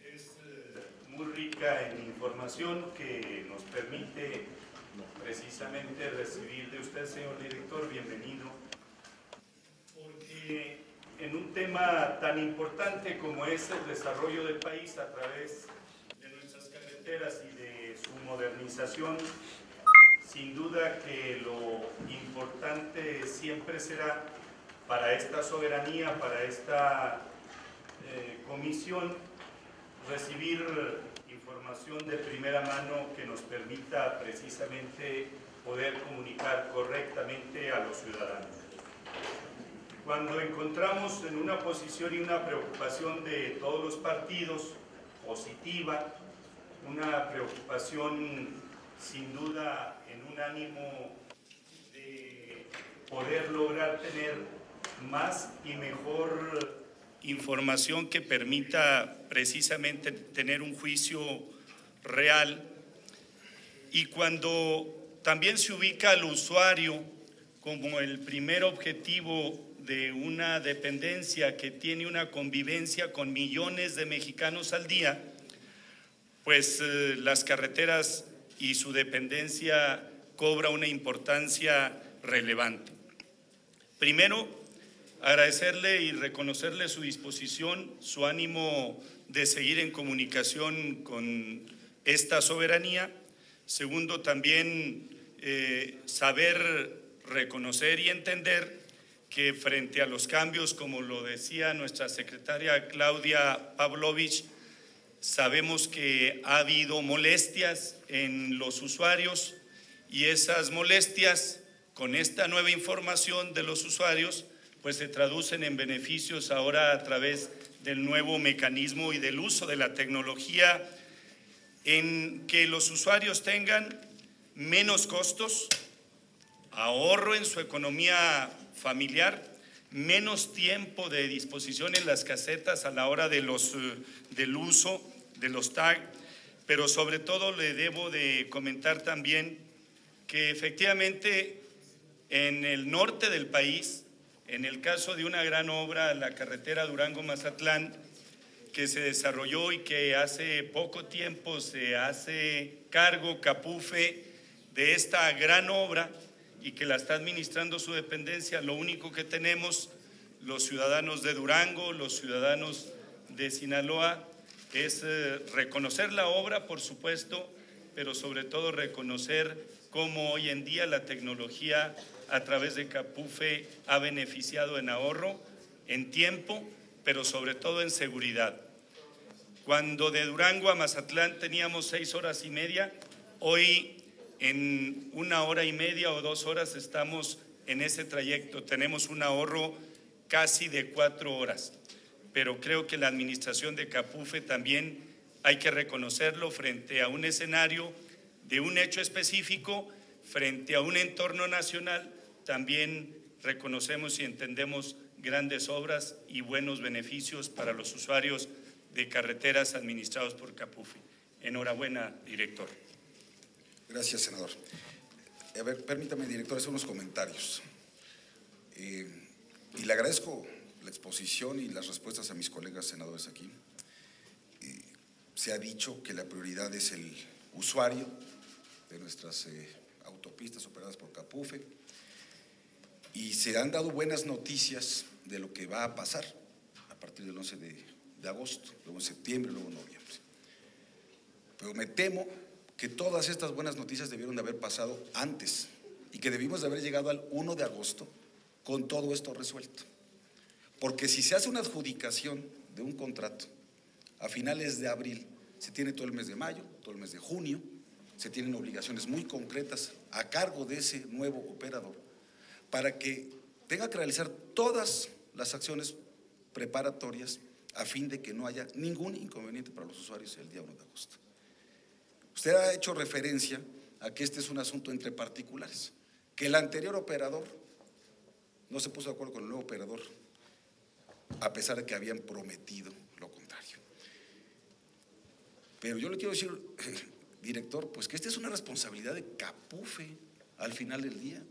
es muy rica en información que nos permite precisamente recibir de usted, señor director, bienvenido, porque en un tema tan importante como es el desarrollo del país a través de nuestras carreteras y de su modernización, sin duda que lo importante siempre será para esta soberanía, para esta comisión, recibir información de primera mano que nos permita precisamente poder comunicar correctamente a los ciudadanos. Cuando encontramos en una posición y una preocupación de todos los partidos positiva, una preocupación sin duda en un ánimo de poder lograr tener más y mejor información que permita precisamente tener un juicio real, y cuando también se ubica al usuario como el primer objetivo de una dependencia que tiene una convivencia con millones de mexicanos al día, pues las carreteras y su dependencia cobra una importancia relevante. Primero, Agradecerle y reconocerle su disposición, su ánimo de seguir en comunicación con esta soberanía. Segundo, también saber reconocer y entender que frente a los cambios, como lo decía nuestra secretaria Claudia Pavlovich, sabemos que ha habido molestias en los usuarios y esas molestias, con esta nueva información de los usuarios, pues se traducen en beneficios ahora a través del nuevo mecanismo y del uso de la tecnología, en que los usuarios tengan menos costos, ahorro en su economía familiar, menos tiempo de disposición en las casetas a la hora de del uso de los TAG, pero sobre todo le debo de comentar también que efectivamente en el norte del país, en el caso de una gran obra, la carretera Durango-Mazatlán, que se desarrolló y que hace poco tiempo se hace cargo Capufe de esta gran obra y que la está administrando su dependencia, lo único que tenemos los ciudadanos de Durango, los ciudadanos de Sinaloa, es reconocer la obra, por supuesto, pero sobre todo reconocer cómo hoy en día la tecnología a través de Capufe ha beneficiado en ahorro, en tiempo, pero sobre todo en seguridad. Cuando de Durango a Mazatlán teníamos 6 horas y media, hoy en 1 hora y media o 2 horas estamos en ese trayecto. Tenemos un ahorro casi de 4 horas, pero creo que la administración de Capufe también hay que reconocerlo frente a un escenario de un hecho específico, frente a un entorno nacional. También reconocemos y entendemos grandes obras y buenos beneficios para los usuarios de carreteras administrados por Capufe. Enhorabuena, director. Gracias, senador. A ver, permítame, director, hacer unos comentarios. Y le agradezco la exposición y las respuestas a mis colegas senadores aquí. Se ha dicho que la prioridad es el usuario de nuestras autopistas operadas por Capufe, y se han dado buenas noticias de lo que va a pasar a partir del 11 de agosto, luego en septiembre, luego en noviembre. Pero me temo que todas estas buenas noticias debieron de haber pasado antes y que debimos de haber llegado al 1 de agosto con todo esto resuelto. Porque si se hace una adjudicación de un contrato a finales de abril, se tiene todo el mes de mayo, todo el mes de junio, se tienen obligaciones muy concretas a cargo de ese nuevo operador para que tenga que realizar todas las acciones preparatorias a fin de que no haya ningún inconveniente para los usuarios el día 1 de agosto. Usted ha hecho referencia a que este es un asunto entre particulares, que el anterior operador no se puso de acuerdo con el nuevo operador, a pesar de que habían prometido lo contrario. Pero yo le quiero decir, director, pues que esta es una responsabilidad de Capufe al final del día,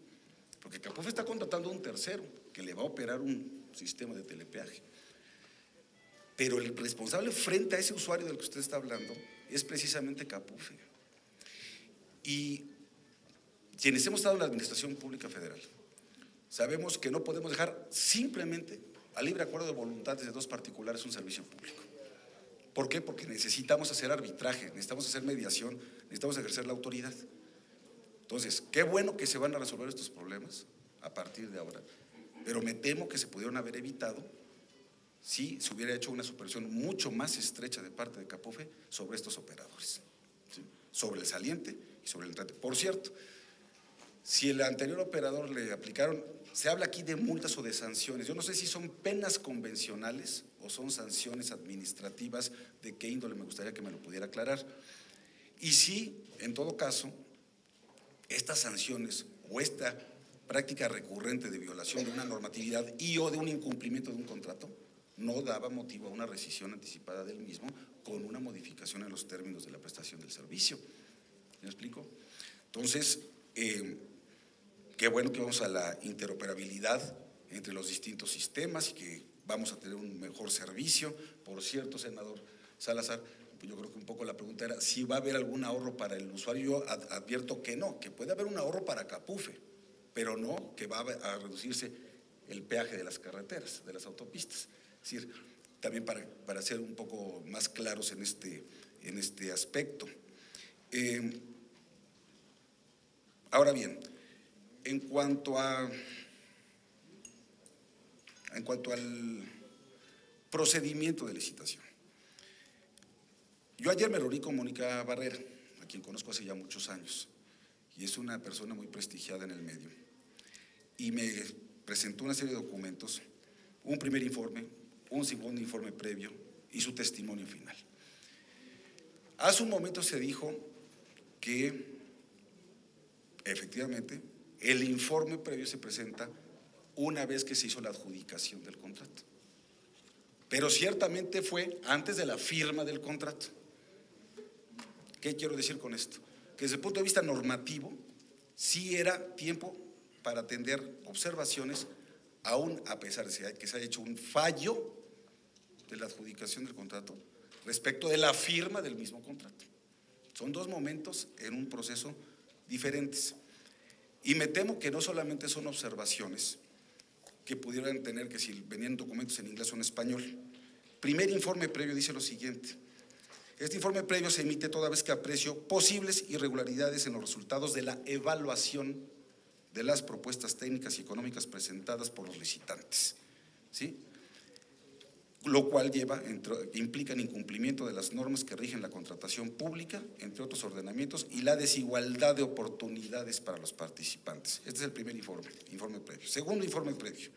porque Capufe está contratando a un tercero que le va a operar un sistema de telepeaje. Pero el responsable frente a ese usuario del que usted está hablando es precisamente Capufe. Y quienes hemos estado en la Administración Pública Federal, sabemos que no podemos dejar simplemente a libre acuerdo de voluntades de dos particulares un servicio público. ¿Por qué? Porque necesitamos hacer arbitraje, necesitamos hacer mediación, necesitamos ejercer la autoridad. Entonces, qué bueno que se van a resolver estos problemas a partir de ahora, pero me temo que se pudieron haber evitado si se hubiera hecho una supervisión mucho más estrecha de parte de Capufe sobre estos operadores, ¿sí? Sobre el saliente y sobre el entrante. Por cierto, si el anterior operador le aplicaron, se habla aquí de multas o de sanciones. Yo no sé si son penas convencionales o son sanciones administrativas, de qué índole, me gustaría que me lo pudiera aclarar. Y si, en todo caso, estas sanciones o esta práctica recurrente de violación de una normatividad y o de un incumplimiento de un contrato no daba motivo a una rescisión anticipada del mismo con una modificación en los términos de la prestación del servicio. ¿Me explico? Entonces, qué bueno que vamos a la interoperabilidad entre los distintos sistemas y que vamos a tener un mejor servicio. Por cierto, senador Salazar, pues yo creo que un poco la pregunta era si va a haber algún ahorro para el usuario. Yo advierto que no, que puede haber un ahorro para Capufe, pero no que va a reducirse el peaje de las carreteras, de las autopistas. Es decir, también para ser un poco más claros en este aspecto. Ahora bien, en cuanto al procedimiento de licitación, yo ayer me reuní con Mónica Barrera, a quien conozco hace ya muchos años, y es una persona muy prestigiada en el medio, y me presentó una serie de documentos, un primer informe, un segundo informe previo y su testimonio final. Hace un momento se dijo que efectivamente el informe previo se presenta una vez que se hizo la adjudicación del contrato, pero ciertamente fue antes de la firma del contrato. ¿Qué quiero decir con esto? Que desde el punto de vista normativo sí era tiempo para atender observaciones, aún a pesar de que se haya hecho un fallo de la adjudicación del contrato respecto de la firma del mismo contrato. Son dos momentos en un proceso diferentes. Y me temo que no solamente son observaciones que pudieran tener que si venían documentos en inglés o en español. Primer informe previo dice lo siguiente: este informe previo se emite toda vez que aprecio posibles irregularidades en los resultados de la evaluación de las propuestas técnicas y económicas presentadas por los licitantes, ¿sí? Lo cual implican incumplimiento de las normas que rigen la contratación pública, entre otros ordenamientos, y la desigualdad de oportunidades para los participantes. Este es el primer informe previo. Segundo informe previo.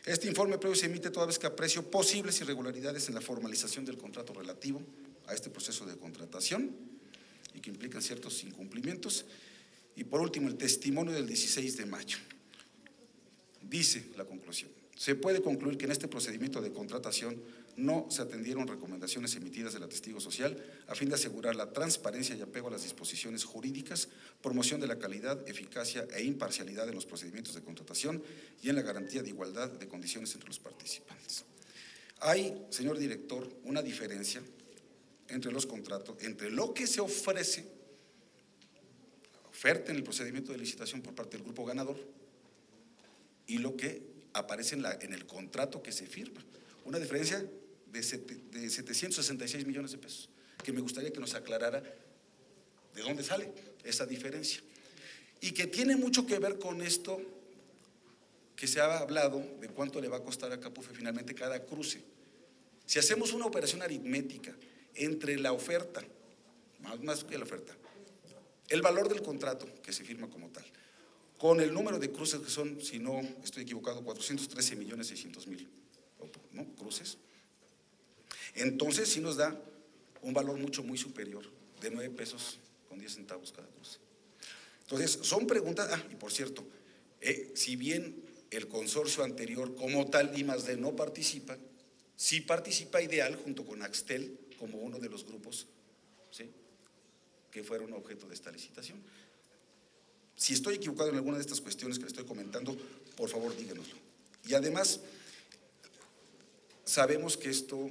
Este informe previo se emite toda vez que aprecio posibles irregularidades en la formalización del contrato relativo a este proceso de contratación y que implican ciertos incumplimientos. Y por último, el testimonio del 16 de mayo. Dice la conclusión: se puede concluir que en este procedimiento de contratación no se atendieron recomendaciones emitidas de la testigo social a fin de asegurar la transparencia y apego a las disposiciones jurídicas, promoción de la calidad, eficacia e imparcialidad en los procedimientos de contratación y en la garantía de igualdad de condiciones entre los participantes. Hay, señor director, una diferencia entre los contratos, entre lo que se ofrece, la oferta en el procedimiento de licitación por parte del grupo ganador, y lo que aparece en el contrato que se firma. Una diferencia de 766 millones de pesos, que me gustaría que nos aclarara de dónde sale esa diferencia. Y que tiene mucho que ver con esto que se ha hablado de cuánto le va a costar a Capufe finalmente cada cruce. Si hacemos una operación aritmética entre la oferta, más que la oferta, el valor del contrato que se firma como tal, con el número de cruces que son, si no estoy equivocado, 413.600.000, ¿no?, cruces, entonces sí nos da un valor muy superior de 9 pesos con 10 centavos cada cruce. Entonces, son preguntas. Y por cierto, si bien el consorcio anterior como tal, I+D, no participa, sí participa Ideal junto con Axtel como uno de los grupos, ¿sí?, que fueron objeto de esta licitación. Si estoy equivocado en alguna de estas cuestiones que le estoy comentando, por favor díganoslo. Y además, sabemos que esto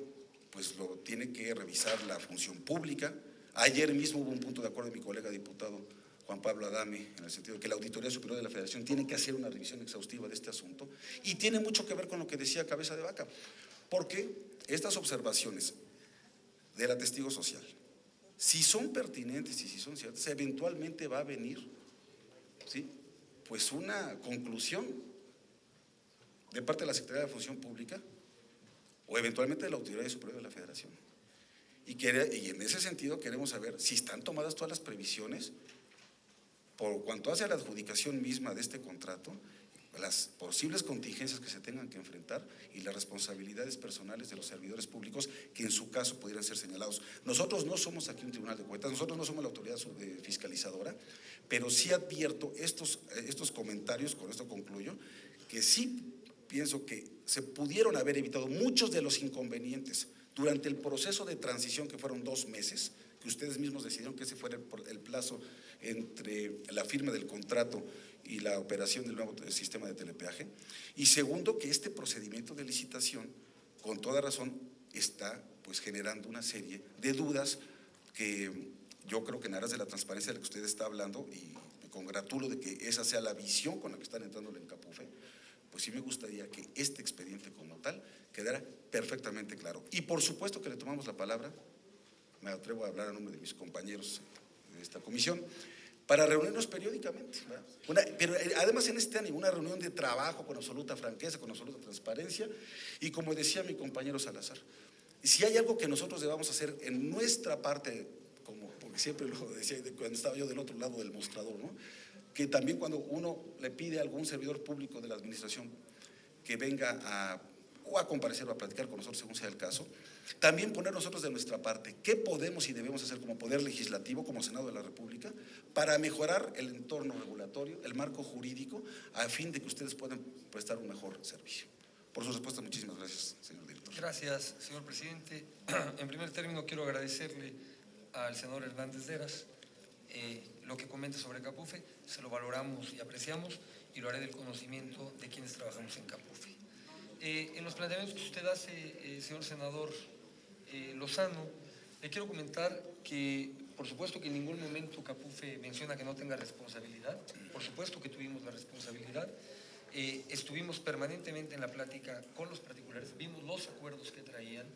pues lo tiene que revisar la función pública. Ayer mismo hubo un punto de acuerdo de mi colega diputado Juan Pablo Adame, en el sentido de que la Auditoría Superior de la Federación tiene que hacer una revisión exhaustiva de este asunto, y tiene mucho que ver con lo que decía Cabeza de Vaca, porque estas observaciones de la testigo social, si son pertinentes y si son ciertas, eventualmente va a venir, ¿sí?, pues una conclusión de parte de la Secretaría de la Función Pública o eventualmente de la Auditoría Superior de la Federación. Y en ese sentido queremos saber si están tomadas todas las previsiones por cuanto hace a la adjudicación misma de este contrato, las posibles contingencias que se tengan que enfrentar y las responsabilidades personales de los servidores públicos que en su caso pudieran ser señalados. Nosotros no somos aquí un tribunal de cuentas, nosotros no somos la autoridad fiscalizadora, pero sí advierto estos comentarios, con esto concluyo, que sí pienso que se pudieron haber evitado muchos de los inconvenientes durante el proceso de transición, que fueron 2 meses, que ustedes mismos decidieron que ese fuera el plazo entre la firma del contrato y la operación del nuevo sistema de telepeaje. Y segundo, que este procedimiento de licitación, con toda razón, está pues generando una serie de dudas que yo creo que en aras de la transparencia de la que usted está hablando, y me congratulo de que esa sea la visión con la que están entrando en Capufe, pues pues sí me gustaría que este expediente como tal quedara perfectamente claro. Y por supuesto que le tomamos la palabra, me atrevo a hablar a nombre de mis compañeros de esta comisión, para reunirnos periódicamente, pero además en este ánimo, una reunión de trabajo con absoluta franqueza, con absoluta transparencia, y como decía mi compañero Salazar, si hay algo que nosotros debamos hacer en nuestra parte, porque siempre lo decía cuando estaba yo del otro lado del mostrador, ¿no?, que también cuando uno le pide a algún servidor público de la administración que venga o a comparecer o a platicar con nosotros según sea el caso, también poner nosotros de nuestra parte qué podemos y debemos hacer como Poder Legislativo, como Senado de la República, para mejorar el entorno regulatorio, el marco jurídico, a fin de que ustedes puedan prestar un mejor servicio. Por su respuesta, muchísimas gracias, señor director. Gracias, señor presidente. En primer término, quiero agradecerle al senador Hernández Deras lo que comenta sobre Capufe, se lo valoramos y apreciamos, y lo haré del conocimiento de quienes trabajamos en Capufe. En los planteamientos que usted hace, señor senador Lozano, le quiero comentar que, por supuesto que en ningún momento Capufe menciona que no tenga responsabilidad, por supuesto que tuvimos la responsabilidad, estuvimos permanentemente en la plática con los particulares, vimos los acuerdos que traían,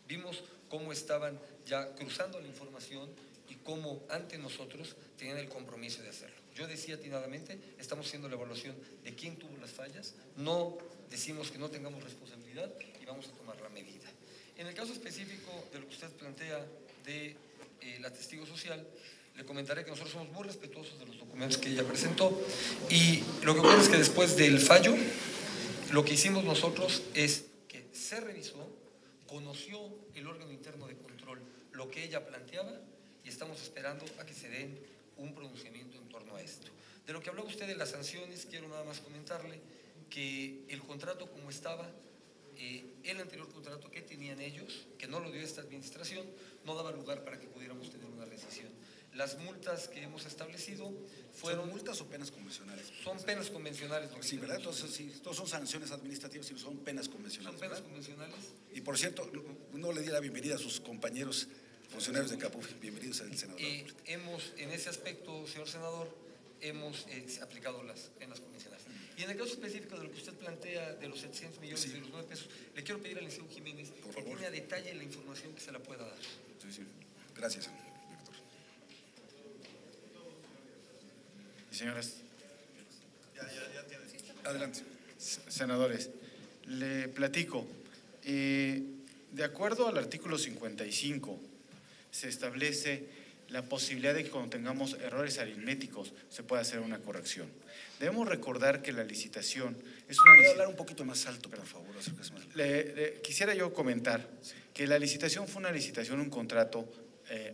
vimos cómo estaban ya cruzando la información y cómo ante nosotros tenían el compromiso de hacerlo. Yo decía atinadamente, estamos haciendo la evaluación de quién tuvo las fallas, no decimos que no tengamos responsabilidad y vamos a tomar la medida. En el caso específico de lo que usted plantea de la testigo social, le comentaré que nosotros somos muy respetuosos de los documentos que ella presentó, y lo que ocurre es que después del fallo, lo que hicimos nosotros es que se revisó, conoció el órgano interno de control lo que ella planteaba, y estamos esperando a que se den un pronunciamiento en torno a esto. De lo que hablaba usted de las sanciones, quiero nada más comentarle que el contrato como estaba, el anterior contrato que tenían ellos, que no lo dio esta administración, no daba lugar para que pudiéramos tener una rescisión. Las multas que hemos establecido fueron… ¿Son multas o penas convencionales? Son penas convencionales. Sí, ¿verdad? Entonces, sí, no son sanciones administrativas, sino son penas convencionales. Son penas ¿verdad? convencionales. Y por cierto, no le di la bienvenida a sus compañeros funcionarios de Capufe. Bienvenidos al Senado. Hemos, en ese aspecto, señor senador, hemos aplicado las penas convencionales. Y en el caso específico de lo que usted plantea de los 700 millones y de los 9 pesos, le quiero pedir al licenciado Jiménez que tiene a detalle la información que se la pueda dar. Sí. Gracias, director. Y señores, adelante. Senadores, le platico. De acuerdo al artículo 55, se establece la posibilidad de que cuando tengamos errores aritméticos se pueda hacer una corrección. Debemos recordar que la licitación es una… ¿Puede hablar un poquito más alto, por favor? Quisiera yo comentar que la licitación fue una licitación, un contrato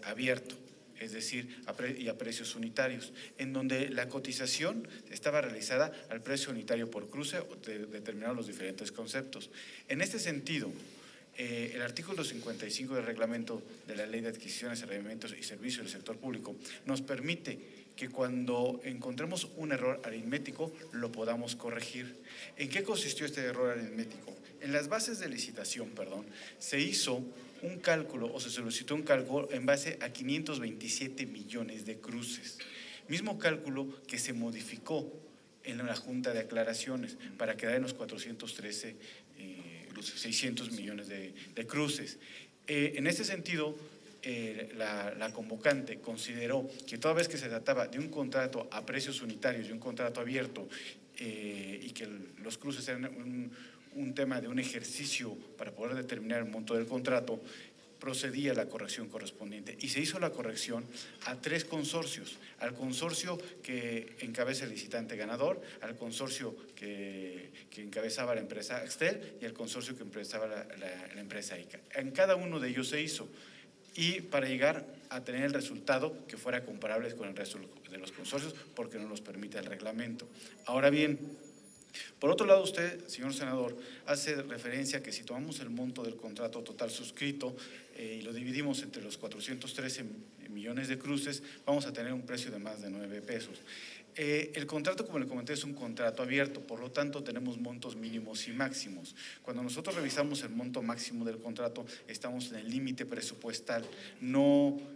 abierto, es decir, y a precios unitarios, en donde la cotización estaba realizada al precio unitario por cruce, determinados los diferentes conceptos. En este sentido, el artículo 55 del reglamento de la Ley de Adquisiciones, Arrendamientos y Servicios del Sector Público nos permite que cuando encontremos un error aritmético lo podamos corregir. ¿En qué consistió este error aritmético? En las bases de licitación, se hizo un cálculo o se solicitó un cálculo en base a 527 millones de cruces. Mismo cálculo que se modificó en la Junta de Aclaraciones para quedar en los 413 600 millones de cruces. En este sentido, la convocante consideró que toda vez que se trataba de un contrato a precios unitarios y un contrato abierto y que los cruces eran un tema de un ejercicio para poder determinar el monto del contrato, procedía a la corrección correspondiente. Y se hizo la corrección a 3 consorcios: al consorcio que encabeza el licitante ganador, al consorcio que encabezaba la empresa Axtel y al consorcio que encabezaba la empresa ICA. En cada uno de ellos se hizo, y para llegar a tener el resultado que fuera comparable con el resto de los consorcios, porque no los permite el reglamento. Ahora bien, por otro lado, usted, señor senador, hace referencia a que si tomamos el monto del contrato total suscrito y lo dividimos entre los 413 millones de cruces, vamos a tener un precio de más de 9 pesos. El contrato, como le comenté, es un contrato abierto, por lo tanto tenemos montos mínimos y máximos. Cuando nosotros revisamos el monto máximo del contrato, estamos en el límite presupuestal.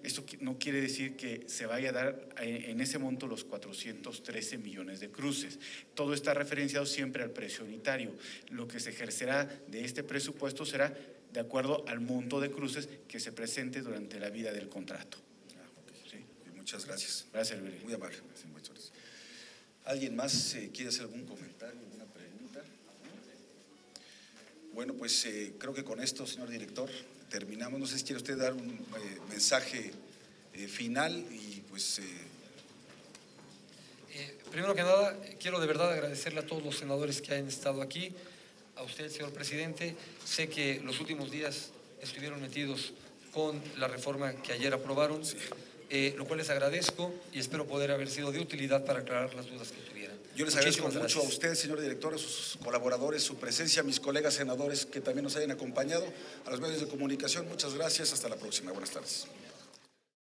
Esto no quiere decir que se vaya a dar en ese monto los 413 millones de cruces. Todo está referenciado siempre al precio unitario. Lo que se ejercerá de este presupuesto será de acuerdo al monto de cruces que se presente durante la vida del contrato. ¿Sí? Muchas gracias. Gracias, Luis. Muy amable. ¿Alguien más quiere hacer algún comentario, alguna pregunta? Bueno, pues creo que con esto, señor director, terminamos. No sé si quiere usted dar un mensaje final y pues… Primero que nada, quiero de verdad agradecerle a todos los senadores que han estado aquí, a usted, señor presidente. Sé que los últimos días estuvieron metidos con la reforma que ayer aprobaron. Sí. Lo cual les agradezco y espero poder haber sido de utilidad para aclarar las dudas que tuvieran. Yo les agradezco mucho a usted, señor director, a sus colaboradores, su presencia, a mis colegas senadores que también nos hayan acompañado, a los medios de comunicación. Muchas gracias. Hasta la próxima. Buenas tardes.